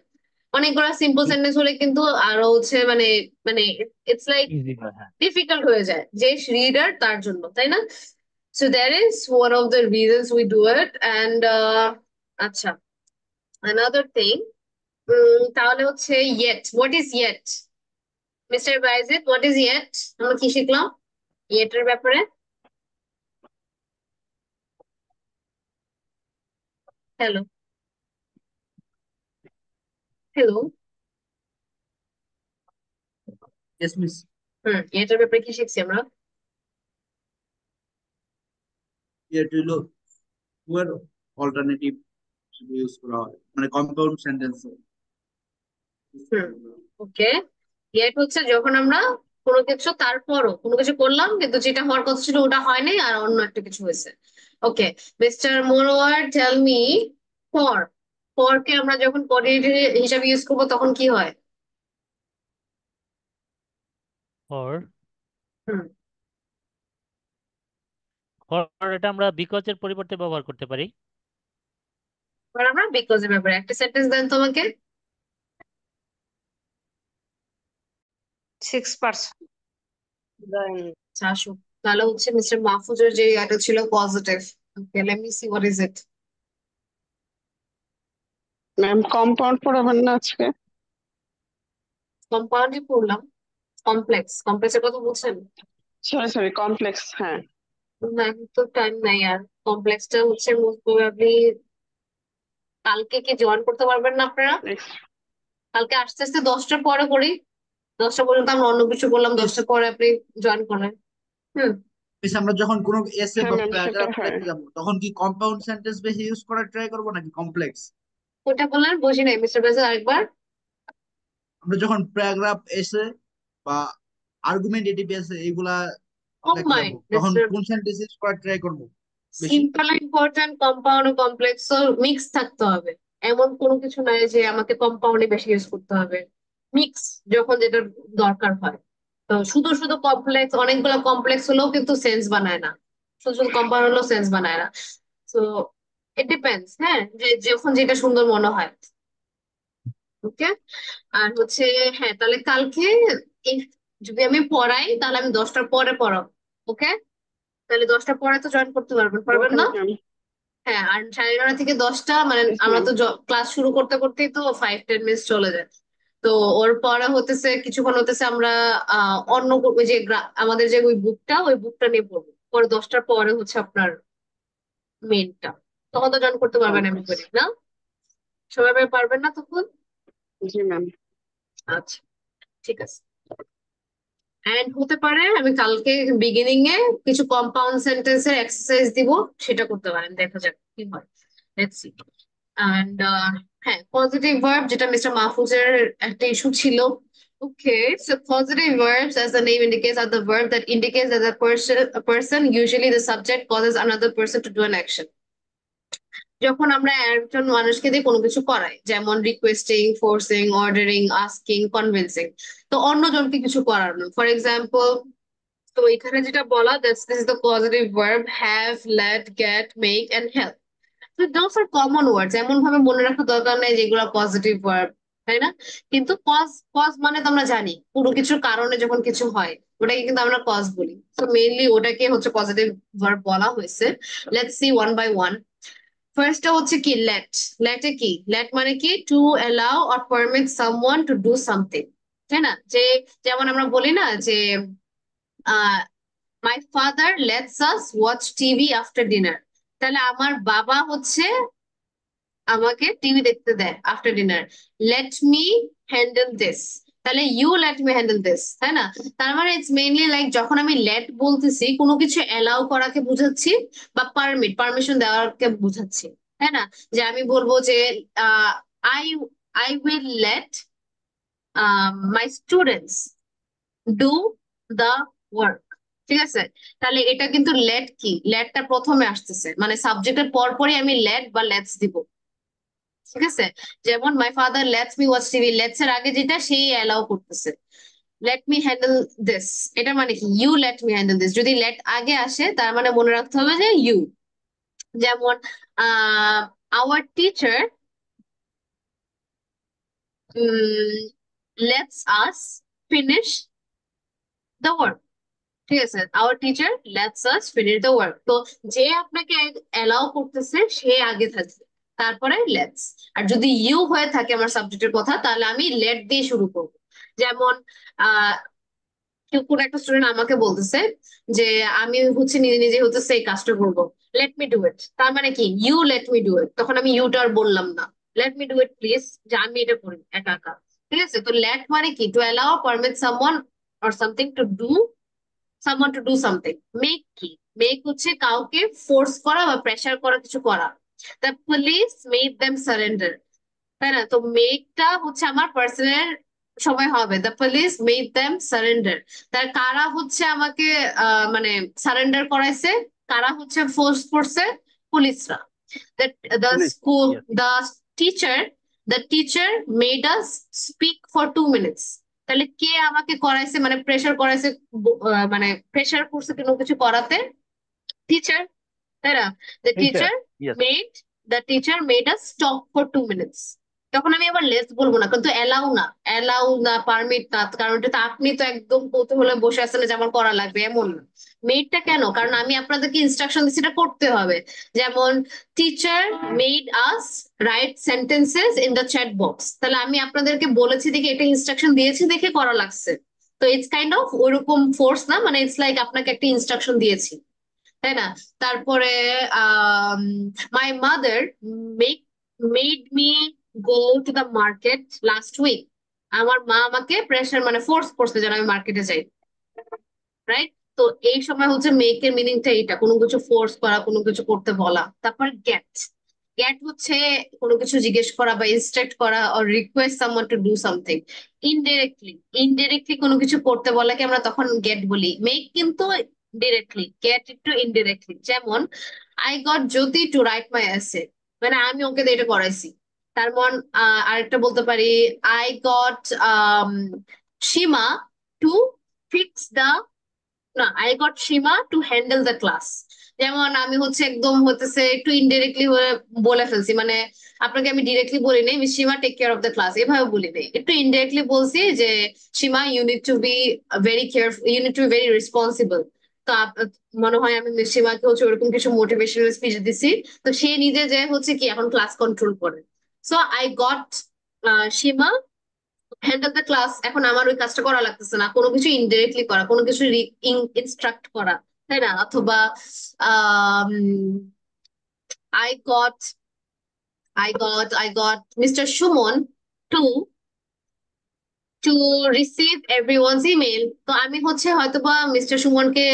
অনেকগুলো সিম্পল সেন্টেন্স হলে কিন্তু আরো হচ্ছে মানে মানে ইটস লাইক ইজি হয়, হ্যাঁ। ডিফিকাল্ট হয়ে যায় যে রিডার, তার জন্য, তাই না? So that is one of the reasons we do it. And আচ্ছা, another thing, তাহলে হচ্ছে yet. What is yet? Mr. Baizid, what is yet? আমরা কি শিখলাম yet এর ব্যাপারে? Hello hello. Yes, miss. yet এর ব্যাপারে কি শিখছি আমরা? Here to look where alternative use করা হয়, মানে compound sentence ওকে, yet হচ্ছে যখন আমরা কোনো কিছু, তারপরও কোনো কিছু করলাম কিন্তু যেটা হওয়ার কথা ছিল ওটা হয়নি, আর অন্য একটা কিছু হয়েছে। ওকে, মিস্টার মোরওয়ার, টেল মি ফর কে আমরা যখন কোঅর্ডিনেটর হিসাবে ইউজ করবো তখন কি হয়? or হুম or এটা আমরা বিকজ এর পরিবর্তে ব্যবহার করতে পারি। এবার আমরা বিকজ এর ব্যাপারে একটা সেন্টেন্স দেন তোমাকে। 6%. আসুক, তাহলে হচ্ছে মিস্টার মাহফুজের যে এটা ছিল positive. Okay, let me see what is it. Ma'am compound পড়াবেন না আজকে? কম্পাউন্ডই পড়লাম। কমপ্লেক্সের কথা বলছেন? সরি কমপ্লেক্স, হ্যাঁ। না, এখন তো টাইম নাই আর। কমপ্লেক্সটা হচ্ছে মোস্ট প্রবাবলি কালকে কি জয়েন করতে পারবেন না আপনারা? কালকে আস্তে আস্তে 10টার পরে করি। 10টা পর্যন্ত আমরা অন্য কিছু করলাম, 10টার পরে আপনি জয়েন করেন। হুম মিস আমরা যখন কোনো এসে হ্যাঁ বা ম্যাম, সেটা প্যারাগ্রাফ হয়। লিখতে যাবো তখন কি কম্পাউন্ড সেন্টেন্স বেশি ইউজ করার ট্রাই করবো নাকি কমপ্লেক্স? ওটা বললেন বুঝি নাই মিস্টার বেজাল, আরেকবার। আমরা যখন প্যারাগ্রাফ এসে বা আর্গুমেন্টেটিভ এসে এইগুলা ও লিখতে মাই যাবো তখন কোন সেন্টেন্স ইউজ করার ট্রাই করবো বেশি? সিম্পল ইম্পর্টেন্ট, কম্পাউন্ড ও কমপ্লেক্স মিক্স থাকতে হবে। এমন কোনো কিছু নাই যে আমাকে কম্পাউন্ডে বেশি ইউজ করতে হবে। মিক্স যখন যেটা দরকার হয়। তো শুধু শুধু কমপ্লেক্স, অনেকগুলো কমপ্লেক্স হলেও কিন্তু সেন্স বানায় না। শুধু শুধু কম্পাউন্ড হলেও সেন্স বানায় না। তো ইট ডিপেন্ডস, হ্যাঁ, যে যখন যেটা সুন্দর মনে হয়। ওকে। আর হচ্ছে, হ্যাঁ, তাহলে কালকে if যদি আমি পড়াই তাহলে আমি 10টার পরে পড়াবো। ওকে, তাহলে 10টার পরে তো জয়েন করতে পারবেন ওকে না? ম্যাম। হ্যাঁ, আর 9:30 থেকে 10টা মানে ইয়েস আমরা ম্যাম। তো ক্লাস শুরু করতে করতেই তো 5-10 মিনিট চলে যায়। তো ওর পরে হতেছে কিছুক্ষণ হতেছে আমরা অন্য ওই যে আমাদের যে ওই বুকটা নিয়ে পড়বো। পরে 10টার পরে হচ্ছে আপনার মেনটা। তখন তো জয়েন করতে পারবেন ওকে। এমনি না? সবাই পারবেন না তখন? জি ম্যাম। আচ্ছা, ঠিক আছে। এন্ড হতে পারে আমি কালকে বিগিনিং এ কিছু কম্পাউন্ড সেন্টেন্সের এক্সারসাইজ দিব, সেটা করতে পারেন, দেখা যাক কি হয়। Let's see. এন্ড হ্যাঁ, পজিটিভ ভার্ব যেটা মিস্টার মাহফুজের একটা ইস্যু ছিল। Okay, so positive verbs as the name indicates are the verb that indicates that a person, usually the subject, causes another person to do an action. যখন আমরা একজন মানুষকে দিয়ে কোনো কিছু করাই, যেমন requesting, forcing, ordering, asking, convincing, তো অন্যজনকে কিছু করানো। ফর এক্সাম্পল, তো এখানে যেটা বলা, this is the positive verb have, let, get, make and help. So those are common words, এমন ভাবে মনে রাখার দরকার নেই যেগুলো পজিটিভ ভার্ব, তাই না? কিন্তু কজ মানে তো আমরা জানি পুরো কিছুর কারণে যখন কিছু হয় ওটাকে কিন্তু আমরা কজ বলি। তো মেইনলি ওটাকে হচ্ছে পজিটিভ ভার্ব বলা হয়েছে। Let's see one by one. ফার্স্টটা হচ্ছে কি লেটে কি, লেট মানে কি to allow or permit someone to do something, তাই না? যেমন আমরা বলি না যে my father lets us watch TV after dinner. তাহলে আমার বাবা হচ্ছে আমাকে টিভি দেখতে দেয় after dinner. Let me handle this, তাহলে you let me handle this, তাই না? তার মানে ইটস মেইনলি লাইক যখন আমি লেট বলতেছি কোনো কিছু অ্যালাউ করাকে বুঝাচ্ছি বা পারমিশন দেওয়াকে বুঝাচ্ছি, তাই না? যে আমি বলবো যে I I will late my students do the work. ঠিক আছে, তাহলে এটা কিন্তু লেট কি, লেটটা প্রথমে আসতেছে মানে সাবজেক্টের পরপরই আমি লেট বা লেটস দিব। ঠিক আছে, যেমন মাই father let's me watch TV, let's এর আগে যেটা সেই অ্যালাউ করতেছে। লেট মি হ্যান্ডেল দিস, এটা মানে কি you let me handle this. যদি লেট আগে আসে তার মানে মনে রাখতে হবে যে ইউ। যেমন our teacher let's us finish the work. ঠিক আছে, our teacher let's us finish the work. তো যে আপনাকে অ্যালাউ করতেছে সে আগে থাকবে, তারপরে লেটস। আর যদি ইউ হয়ে থাকে আমার সাবজেক্টের কথা তাহলে আমি লেট দিয়ে শুরু করব। যেমন আহ কেউ কোন একটা স্টুডেন্ট আমাকে বলতেছে যে আমি হচ্ছে নিজে নিজে হচ্ছে এই কাজটা করবো, লেট মি ডু ইট। তার মানে কি you let me do it, তখন আমি ইউটা আর বললাম না, let me do it please, যে আমি এটা করি একা একা। ঠিক আছে, তো লেট মানে কি to allow permit someone or something to do, someone to do something. Make কি, মেক হচ্ছে কাউকে ফোর্স করা বা প্রেসার করা কিছু করা। The police made them surrender, তাই না? তো মেকটা হচ্ছে আমার পার্সনের সময় হবে, the police made them surrender. তার কারা হচ্ছে আমাকে মানে সারেন্ডার করাইছে, কারা হচ্ছে ফোর্স করছে, পুলিশরা। The police, school yes. The teacher the teacher made us speak for 2 minutes, তাহলে কে আমাকে করাইছে, মানে প্রেশার করাইছে, মানে প্রেশার করছে কোনো কিছু করাতে? টিচার, তাই না? The Teacher. Teacher Yes. Made the teacher made us stop for 2 minutes. তখন আমি আবার লেস বলবো না, কিন্তু অ্যালাউ না পারমিট না, কারণ এটা তো আপনি তো একদম কৌতূহলে বসে আছেন যে আমার করা লাগবে, এমন না। মেডটা কেন? কারণ আমি আপনাদেরকে ইনস্ট্রাকশন দিচ্ছি, এটা করতে হবে। যেমন teacher made us right sentences in the chat box, তাহলে আমি আপনাদেরকে বলেছি দেখে, এটা ইনস্ট্রাকশন দিয়েছি দেখে করা লাগছে। তো ইটস কাইন্ড অফ ওইরকম ফোর্স না, মানে ইটস লাইক আপনাকে একটা ইনস্ট্রাকশন দিয়েছি, তাই না? তারপরে my mother make made me go to the market last week. আমার মা আমাকে প্রেশার মানে ফোর্স করছে যেন আমি মার্কেটে যাই, রাইট? তো এই সময় হচ্ছে মেকের মিনিংটা এটা, কোনো কিছু ফোর্স করা, কোনো কিছু করতে বলা। তারপর গেট গেট হচ্ছে কোনো কিছু জিজ্ঞেস করা বা ইনস্ট্রাক্ট করা, or request someone to do something. Indirectly কোনো কিছু করতে বলাকে আমরা তখন গেট বলি। মেক কিন্তু ডিরেক্টলি, গেট একটু ইনডিরেক্টলি। যেমন I got Jyoti to write my essay, মানে আমি ওকে দিয়ে এটা করাইছি। তার আরেকটা বলতে পারি, I got Seema to fix the না I got Seema to handle the class. যেমন আমি হচ্ছে একদম হতেছে একটু ইনডিরেক্টলি বলে ফেলছি, মানে আপনাকে আমি ডিরেক্টলি বলি নাই Seema take care of the class, এভাবে বলি নাই, একটু ইনডিরেক্টলি বলছি যে Seema you need to be very careful, you need to be very responsible. তো মনে হয় আমি সীমাকে হচ্ছে ওরকম কিছু মোটিভেশনাল স্পিচ দিছি, তো সে নিজে যে হচ্ছে কি এখন ক্লাস কন্ট্রোল করে। So I got Seema handle the class. এখন আমার ওই কাজটা করা লাগতেছে না, কোনো কিছু ইনডিরেক্টলি করা, কোনো কিছু ইনস্ট্রাক্ট করা, তাই না? অথবা I got I got Mr. Shumon to to receive everyone's email. তো আমি হচ্ছে হয়তোবা মিস্টার সুমনকে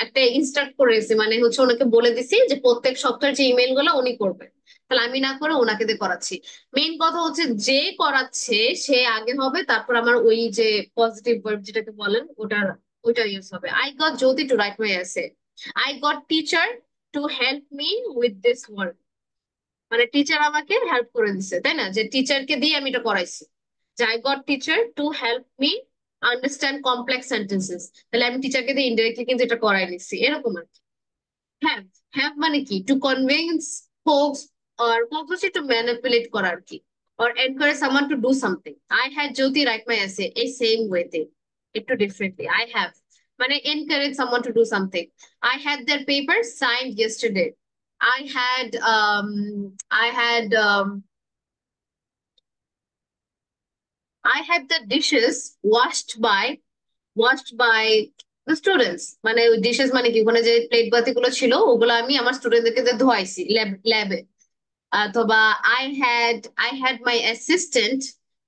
একটা ইনস্ট্রাক্ট করেছি, মানে হচ্ছে ওনাকে বলে দিছি যে প্রত্যেক সপ্তাহের যে ইমেল গুলো উনি করবে, তাহলে আমি না করে ওনাকে দিয়ে করাচ্ছি। মেইন কথা হচ্ছে যে করাচ্ছে সে আগে হবে, তারপর আমার ওই যে পজিটিভ ভার্ব যেটাকে বলেন ওটা ইউজ হবে। I got Jyoti to write my essay, I got teacher to help me with this work, মানে টিচার আমাকে হেল্প করে দিছে, তাই না? যে টিচারকে দিয়ে আমি এটা করাইছি, যে I got teacher to help me understand complex sentences, তাহলে আমি টিচারকে দিয়ে ইনডাইরেক্টলি কিন্তু এটা করাই নিচ্ছি, এরকম আর কি। হ্যাভ হ্যাভ মানে কি? টু কনভিন্স ফোকস, আর ফোকস হচ্ছে টু ম্যানিপুলেট করা আর কি, or encourage someone to do something. I had Jyoti write my essay এই সেম ওয়েতে, একটু ডিফারেন্টলি। I have মানে encourage someone to do something. I had their paper signed yesterday. I had I had I had the dishes washed by the students. মানে ওই dishes মানে কি, ওখানে যে প্লেট বাতি গুলো ছিল ওগুলো আমি আমার স্টুডেন্টদেরকে দিয়ে ধোয়াইছি ল্যাবে। অথবা I had my assistant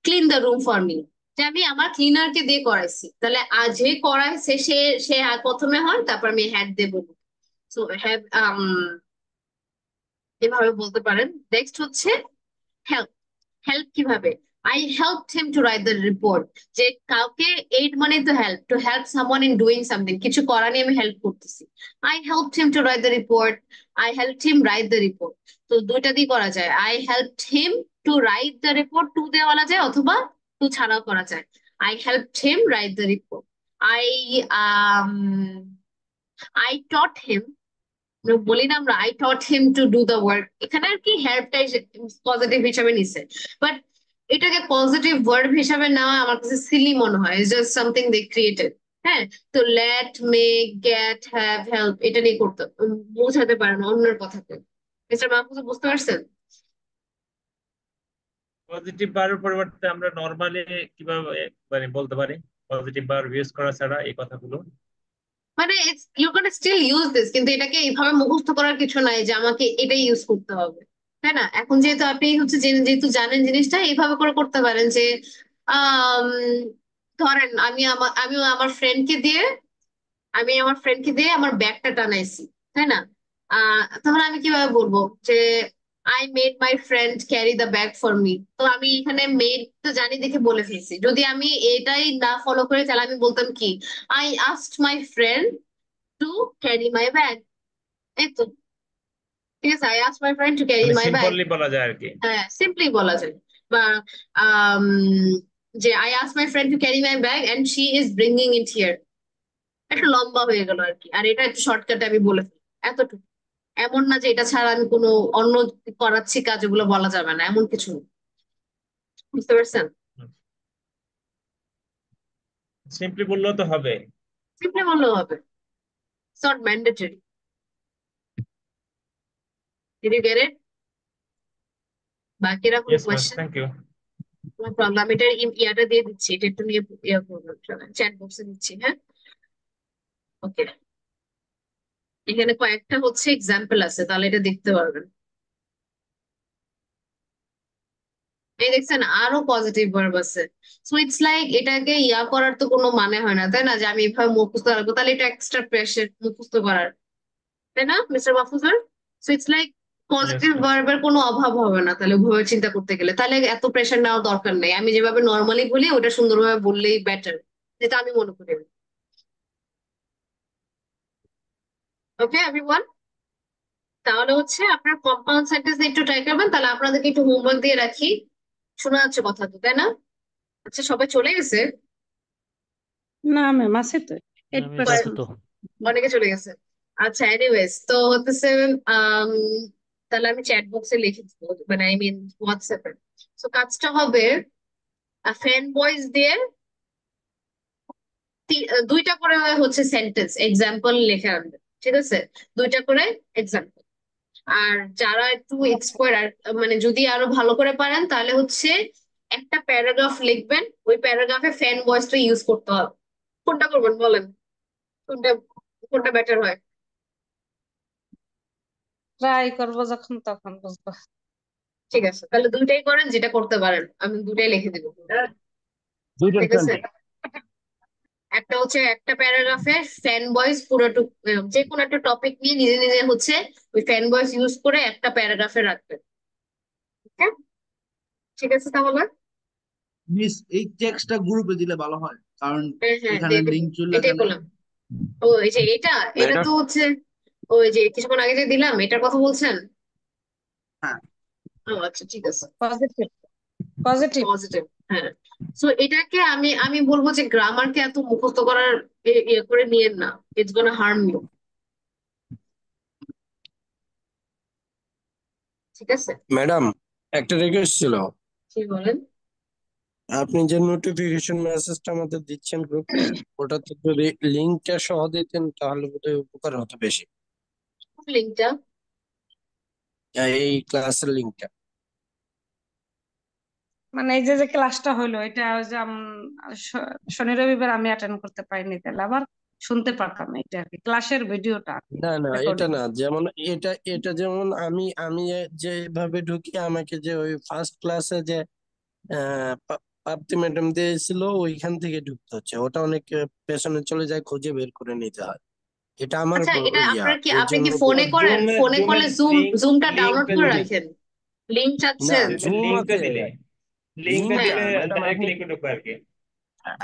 clean the room for me, যে আমি আমার ক্লিনারকে দিয়ে করাইছি। তাহলে যে করাইছে সে সে প্রথমে হয়, তারপর আমি হ্যাড দেবো। সো হ্যাভ এভাবে বলতে পারেন। নেক্সট হচ্ছে হেল্প। হেল্প কিভাবে? I help him to write the report, যে কাউকে এইড মানে তো help, to help someone in doing something, কিছু করা নিয়ে আমি হেল্প করতেছি। I help him to write the report, I help him write the report. তো দুইটা দিয়ে করা যায়, I help him to write the report, to দিয়ে বলা যায়, অথবা টু ছাড়াও করা যায়। I help him write the report. I I টট হিম, বলি না আমরা I taught him to do the work, এখানে আর কি হেল্পটাই পজিটিভ হিসাবে নিছে, বাট এটাকে পজিটিভ ভার্ব হিসাবে নেওয়া আমার কাছে সিলি মনে হয়, জাস্ট সামথিং দে ক্রিয়েটেড। হ্যাঁ, তো let, make, get, have, help এটা নিয়ে করতে বোঝাতে পারে না অন্যের কথাকে। মিস্টার মাহফুজ বুঝতে পারছেন? পজিটিভ ভার্বের পরিবর্তে আমরা নরমালি কিভাবে মানে বলতে পারি পজিটিভ ভার্ব ইউজ করা ছাড়া এই কথাগুলো? মানে you can still use this, কিন্তু এটাকে এইভাবে মুখস্থ করার কিছু নাই যে আমাকে এটাই ইউজ করতে হবে, তাই না? এখন যেহেতু আপনি হচ্ছে যেহেতু জানেন জিনিসটা, এইভাবে করে করতে পারেন যে আম, ধরেন আমি আমার ফ্রেন্ডকে দিয়ে আমার ব্যাগটা টানাইছি, তাই না? তখন আমি কিভাবে বলবো যে I made my friend carry the bag for me. তো আমি এখানে মেড তো জানি দেখে বলে ফেলছি, যদি আমি এটাই না ফলো করি তাহলে আমি বলতাম কি, I asked my friend to carry my bag. এই তো, ঠিক আছে, I asked my friend to carry মানে মাই ব্যাগ। সিম্পলি বলা যায় আর কি। হ্যাঁ, সিম্পলি বলা যায়। বা আম, যে I ask my friend to carry my bag and she is bringing it here. একটু লম্বা হয়ে গেল আর কি, আর এটা একটু শর্টকাটে আমি বলে ফেলি এতটুকু। এমন না যে এটা ছাড়া আমি কোনো অন্য করাচ্ছি কাজ, ওগুলো বলা যাবে না, এমন কিছু না। বুঝতে পারছেন? সিম্পলি বললেও তো হবে। সিম্পলি বললেও হবে, it's not mandatory. Did you get it? বাকিরা কোনো yes ma'am, question? Thank you. কোনো প্রবলেম? এটা ইয়াটা দিয়ে দিচ্ছি, এটা একটু নিয়ে ইয়া করবেন, চ্যাট বক্সে দিচ্ছি, হ্যাঁ? ওকে, এখানে কয়েকটা হচ্ছে এক্সাম্পল আছে, তাহলে এটা দেখতে পারবেন। এই দেখছেন আরো পজিটিভ ভার্ব আছে। সো ইটস লাইক এটাকে ইয়া করার তো কোনো মানে হয় না, তাই না, যে আমি এভাবে মুখস্থ রাখবো, তাহলে এটা এক্সট্রা প্রেশার মুখস্থ করার, তাই না mister Mahfuzar? So it's like yes positive ma'am. ভার্বের কোনো অভাব হবে না তাহলে ওভাবে চিন্তা করতে গেলে, তাহলে এত প্রেশার নেওয়ার দরকার নেই। আমি যেভাবে নর্মালি বলি ওটা সুন্দরভাবে বললেই বেটার, যেটা আমি মনে করি। ওকে এভরিওয়ান, তাহলে হচ্ছে আপনার কম্পাউন্ড সেন্টেন্স একটু ট্রাই করবেন, তাহলে আপনাদেরকে একটু হোমওয়ার্ক দিয়ে রাখি। শোনা যাচ্ছে কথা তো, তাই না? আচ্ছা সবাই চলে গেছে? না ম্যাম, আছে তো আমি দেখো 8%। তো। অনেকে চলে গেছে। আচ্ছা এনিওয়েজ, তো হতেছে আম, তাহলে আমি চ্যাট বক্সে লিখে দিব, মানে আই মিন হোয়াটসঅ্যাপে। তো কাজটা হবে ফ্যান বয়েজ দিয়ে দুইটা করে হচ্ছে সেন্টেন্স এক্সাম্পল লিখে আনবে, ঠিক আছে? দুইটা করে এক্সাম্পল। আর যারা একটু এক্সপার্ট, আর মানে যদি আরো ভালো করে পারেন তাহলে হচ্ছে একটা প্যারাগ্রাফ লিখবেন, ওই প্যারাগ্রাফে ফ্যান ভয়েসটা ইউজ করতে হবে। কোনটা করবেন বলেন? কোনটা কোনটা বেটার হয়? ট্রাই করবো যখন তখন বুঝবো। ঠিক আছে, তাহলে দুইটাই করেন, যেটা করতে পারেন আমি দুইটাই লিখে দিব, দুইটার ঠিক আছে? সেন্টার। একটা হচ্ছে একটা প্যারাগ্রাফে ফ্যান ভয়েস পুরোটুকু, যে কোনো একটা টপিক নিয়ে নিজে নিজে হচ্ছে ওই ফ্যান ভয়েস ইউজ করে একটা প্যারাগ্রাফে রাখবেন। ওকে, ঠিক আছে তাহলে। মিস এই টেক্সটটা গ্রুপে দিলে ভালো হয়, কারণ হ্যাঁ হ্যাঁ এখানে দিয়ে দিব, লিংক চলে এটাই যাবে। বললাম। ও এই যে এটা এটা ম্যাডাম তো হচ্ছে ওই যে কিছুক্ষণ আগে যে দিলাম এটার কথা বলছেন? হ্যাঁ, ও আচ্ছা ঠিক আছে, পজিটিভ পজিটিভ। পজিটিভ, হ্যাঁ। সো এটাকে আমি আমি বলবো যে গ্রামারকে এত মুখস্থ করার ইয়ে করে নিয়েন না, ইটস গোনা হার্ম ইউ, ঠিক আছে? ম্যাডাম, একটা রিকোয়েস্ট ছিল। কি বলেন? আপনি যে নোটিফিকেশন মেসেজটা আমাদের দিচ্ছেন গ্রুপে, ওটাতে যদি লিঙ্কটা সহ দিতেন তাহলে বোধহয় উপকার হতো বেশি। লিঙ্কটা? এই ক্লাসের লিঙ্কটা। মানে এই যে যে ক্লাসটা হলো এটা ওই যে শনি রবিবার আমি অ্যাটেন্ড করতে পারিনি, তাহলে আবার শুনতে পারতাম এটা আর কি, ক্লাসের ভিডিওটা না না, এটা রেকর্ডিং। না, যেমন এটা এটা যেমন আমি আমি যেভাবে ঢুকি, আমাকে যে ওই ফার্স্ট ক্লাসে যে প্রাপ্তি ম্যাডাম দিয়েছিল ওইখান থেকে ঢুকতে হচ্ছে, ওটা অনেক পেছনে চলে যায়, খুঁজে বের করে নিতে হয়। এটা আমার আচ্ছা এটা ইয়া, আপনার কি, এর আপনি জন্য কি ফোনে করেন? জুমের ফোনে করলে জুমটা ডাউনলোড লিঙ্কটা করে দিলে, রাখেন, লিঙ্ক না চাচ্ছেন? জুম লিঙ্কটা আছে। দিলে লিঙ্কটা হ্যাঁ লিঙ্কটা দিলে ম্যাডাম ডাইরেক্ট আপনি লিঙ্কে ঢুকবে আর কি।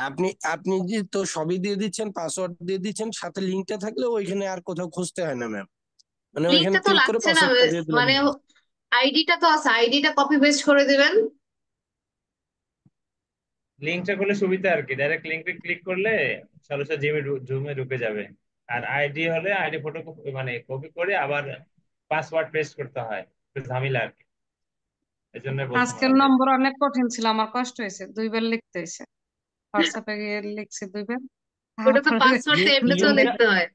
আপনি আপনি যে তো সবই দিয়ে দিচ্ছেন, পাসওয়ার্ড দিয়ে দিচ্ছেন, সাথে লিঙ্কটা থাকলে ওইখানে আর কোথাও খুঁজতে হয় না ম্যাম, মানে ওইখানে লিঙ্কটা তো ক্লিক করে লাগছে না, পাসওয়ার্ডটা দিয়ে দিলে মানে হয়ে যায়। আইডিটা তো আছে, আইডিটা কপি পেস্ট করে দিবেন। লিঙ্কটা করলে সুবিধা আর কি, ডাইরেক্ট লিঙ্কে ক্লিক করলে সরাসরি জুমে ঢুকে যাবে। আর আইডি হলে আইডি ফটো মানে কপি করে আবার পাসওয়ার্ড পেস্ট করতে হয়, একটু ঝামেলা আর কি, এই জন্য বলছিলাম আজকের আর কি। নম্বর অনেক কঠিন ছিল, আমার কষ্ট হয়েছে, 2বার লিখতে হয়েছে, হোয়াটসঅ্যাপে গিয়ে লিখছি 2বার, ওটা তো তারপরে পাসওয়ার্ড তো এমনিতেও লিঙ্কটা লিখতে হয়।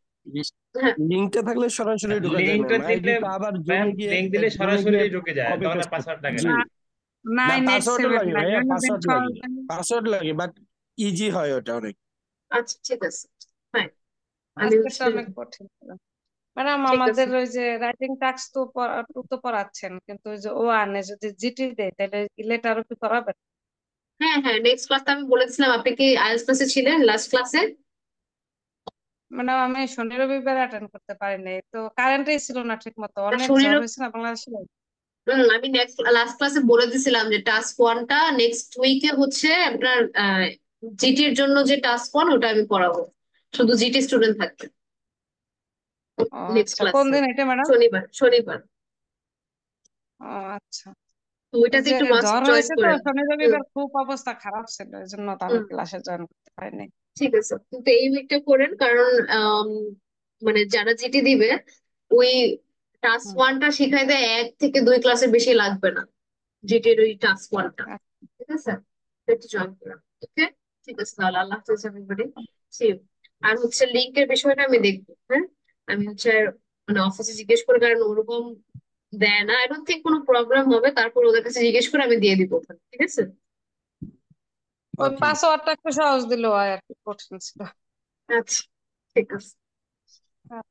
হ্যাঁ লিঙ্কটা থাকলে সরাসরি ঢোকা যায় লিঙ্কটা ম্যাম, দিলে আইডিটা আবার ম্যাম, জমে গিয়ে লিঙ্ক দিলে জমে গিয়ে সরাসরি ঢুকে যায়, কপি তখন আর পেস্ট পাসওয়ার্ড লাগে জি। না। না 987 পাসওয়ার্ডও লাগে লাগে, ভাইয়া, অন্যদিন পাসওয়ার্ড লাগে, সহজ লাগে। পাসওয়ার্ড লাগে, বাট ইজি হয় ওটা অনেক। আচ্ছা ঠিক আছে, ফাইন, আমি আজকেরটা হচ্ছে অনেক কঠিন ছিল ম্যাডাম। ঠিক আমাদের আছে। ওই যে রাইটিং টাস্ক তো টু তো পড়াচ্ছেন, কিন্তু ওই যে ও আনে যদি জিটি দেয় তাহলে লেটারও কি পড়াবেন? হ্যাঁ হ্যাঁ, নেক্সট ক্লাসে আমি বলেছিলাম, আপনি কি আইএলটিএস ক্লাসে ছিলেন লাস্ট ক্লাসে? ম্যাডাম আমি শনি রবিবার অ্যাটেন্ড করতে পারিনি, তো কারেন্টই ছিল না ঠিক মতো, অনেক শনির ঝড় হয়েছে না বাংলাদেশে। আমি নেক্সট লাস্ট ক্লাসে বলে দিছিলাম যে টাস্ক ওয়ানটা নেক্সট উইকে হচ্ছে আপনার জিটির জন্য যে টাস্ক ওয়ান ওটা আমি পড়াবো, শুধু জিটি স্টুডেন্ট থাকবে ও নেক্সট আচ্ছা, কোন ক্লাসে। দিন এটা ম্যাডাম? শনিবার, শনিবার। ও আচ্ছা। তো ওইটাতে যে একটু মাস্ট জ্বর জয়েন হয়েছে তো করেন। শনি হুম, রবিবার খুব অবস্থা খারাপ ছিল, এই জন্য তো আমি হুম, ক্লাসে জয়েন করতে পারিনি। ঠিক আছে, কিন্তু এই উইকটা করেন, কারণ মানে যারা জিটি দিবে ওই টাস্ক হুম, ওয়ানটা শিখাই দেয় 1 থেকে 2 ক্লাসের বেশি লাগবে না, জিটির ওই টাস্ক ওয়ানটা। আচ্ছা। ঠিক আছে, তো একটু জয়েন করেন। ওকে, ঠিক আছে, তাহলে আল্লাহ হাফেজ এভরিবডি। C you. আর হচ্ছে লিঙ্কের বিষয়টা আমি দেখবো, হ্যাঁ। আমি হচ্ছে মানে অফিসে জিজ্ঞেস করে, কারণ ওরকম দেয় না, আই ডোন্ট থিঙ্ক কোনো প্রবলেম হবে, তারপর ওদের কাছে জিজ্ঞেস করে আমি দিয়ে দিব ওখানে, ঠিক আছে। ওই ওকে পাসওয়ার্ডটা একটু সহজ দিল, আর কি কঠিন ছিল। আচ্ছা, ঠিক আছে। হ্যাঁ।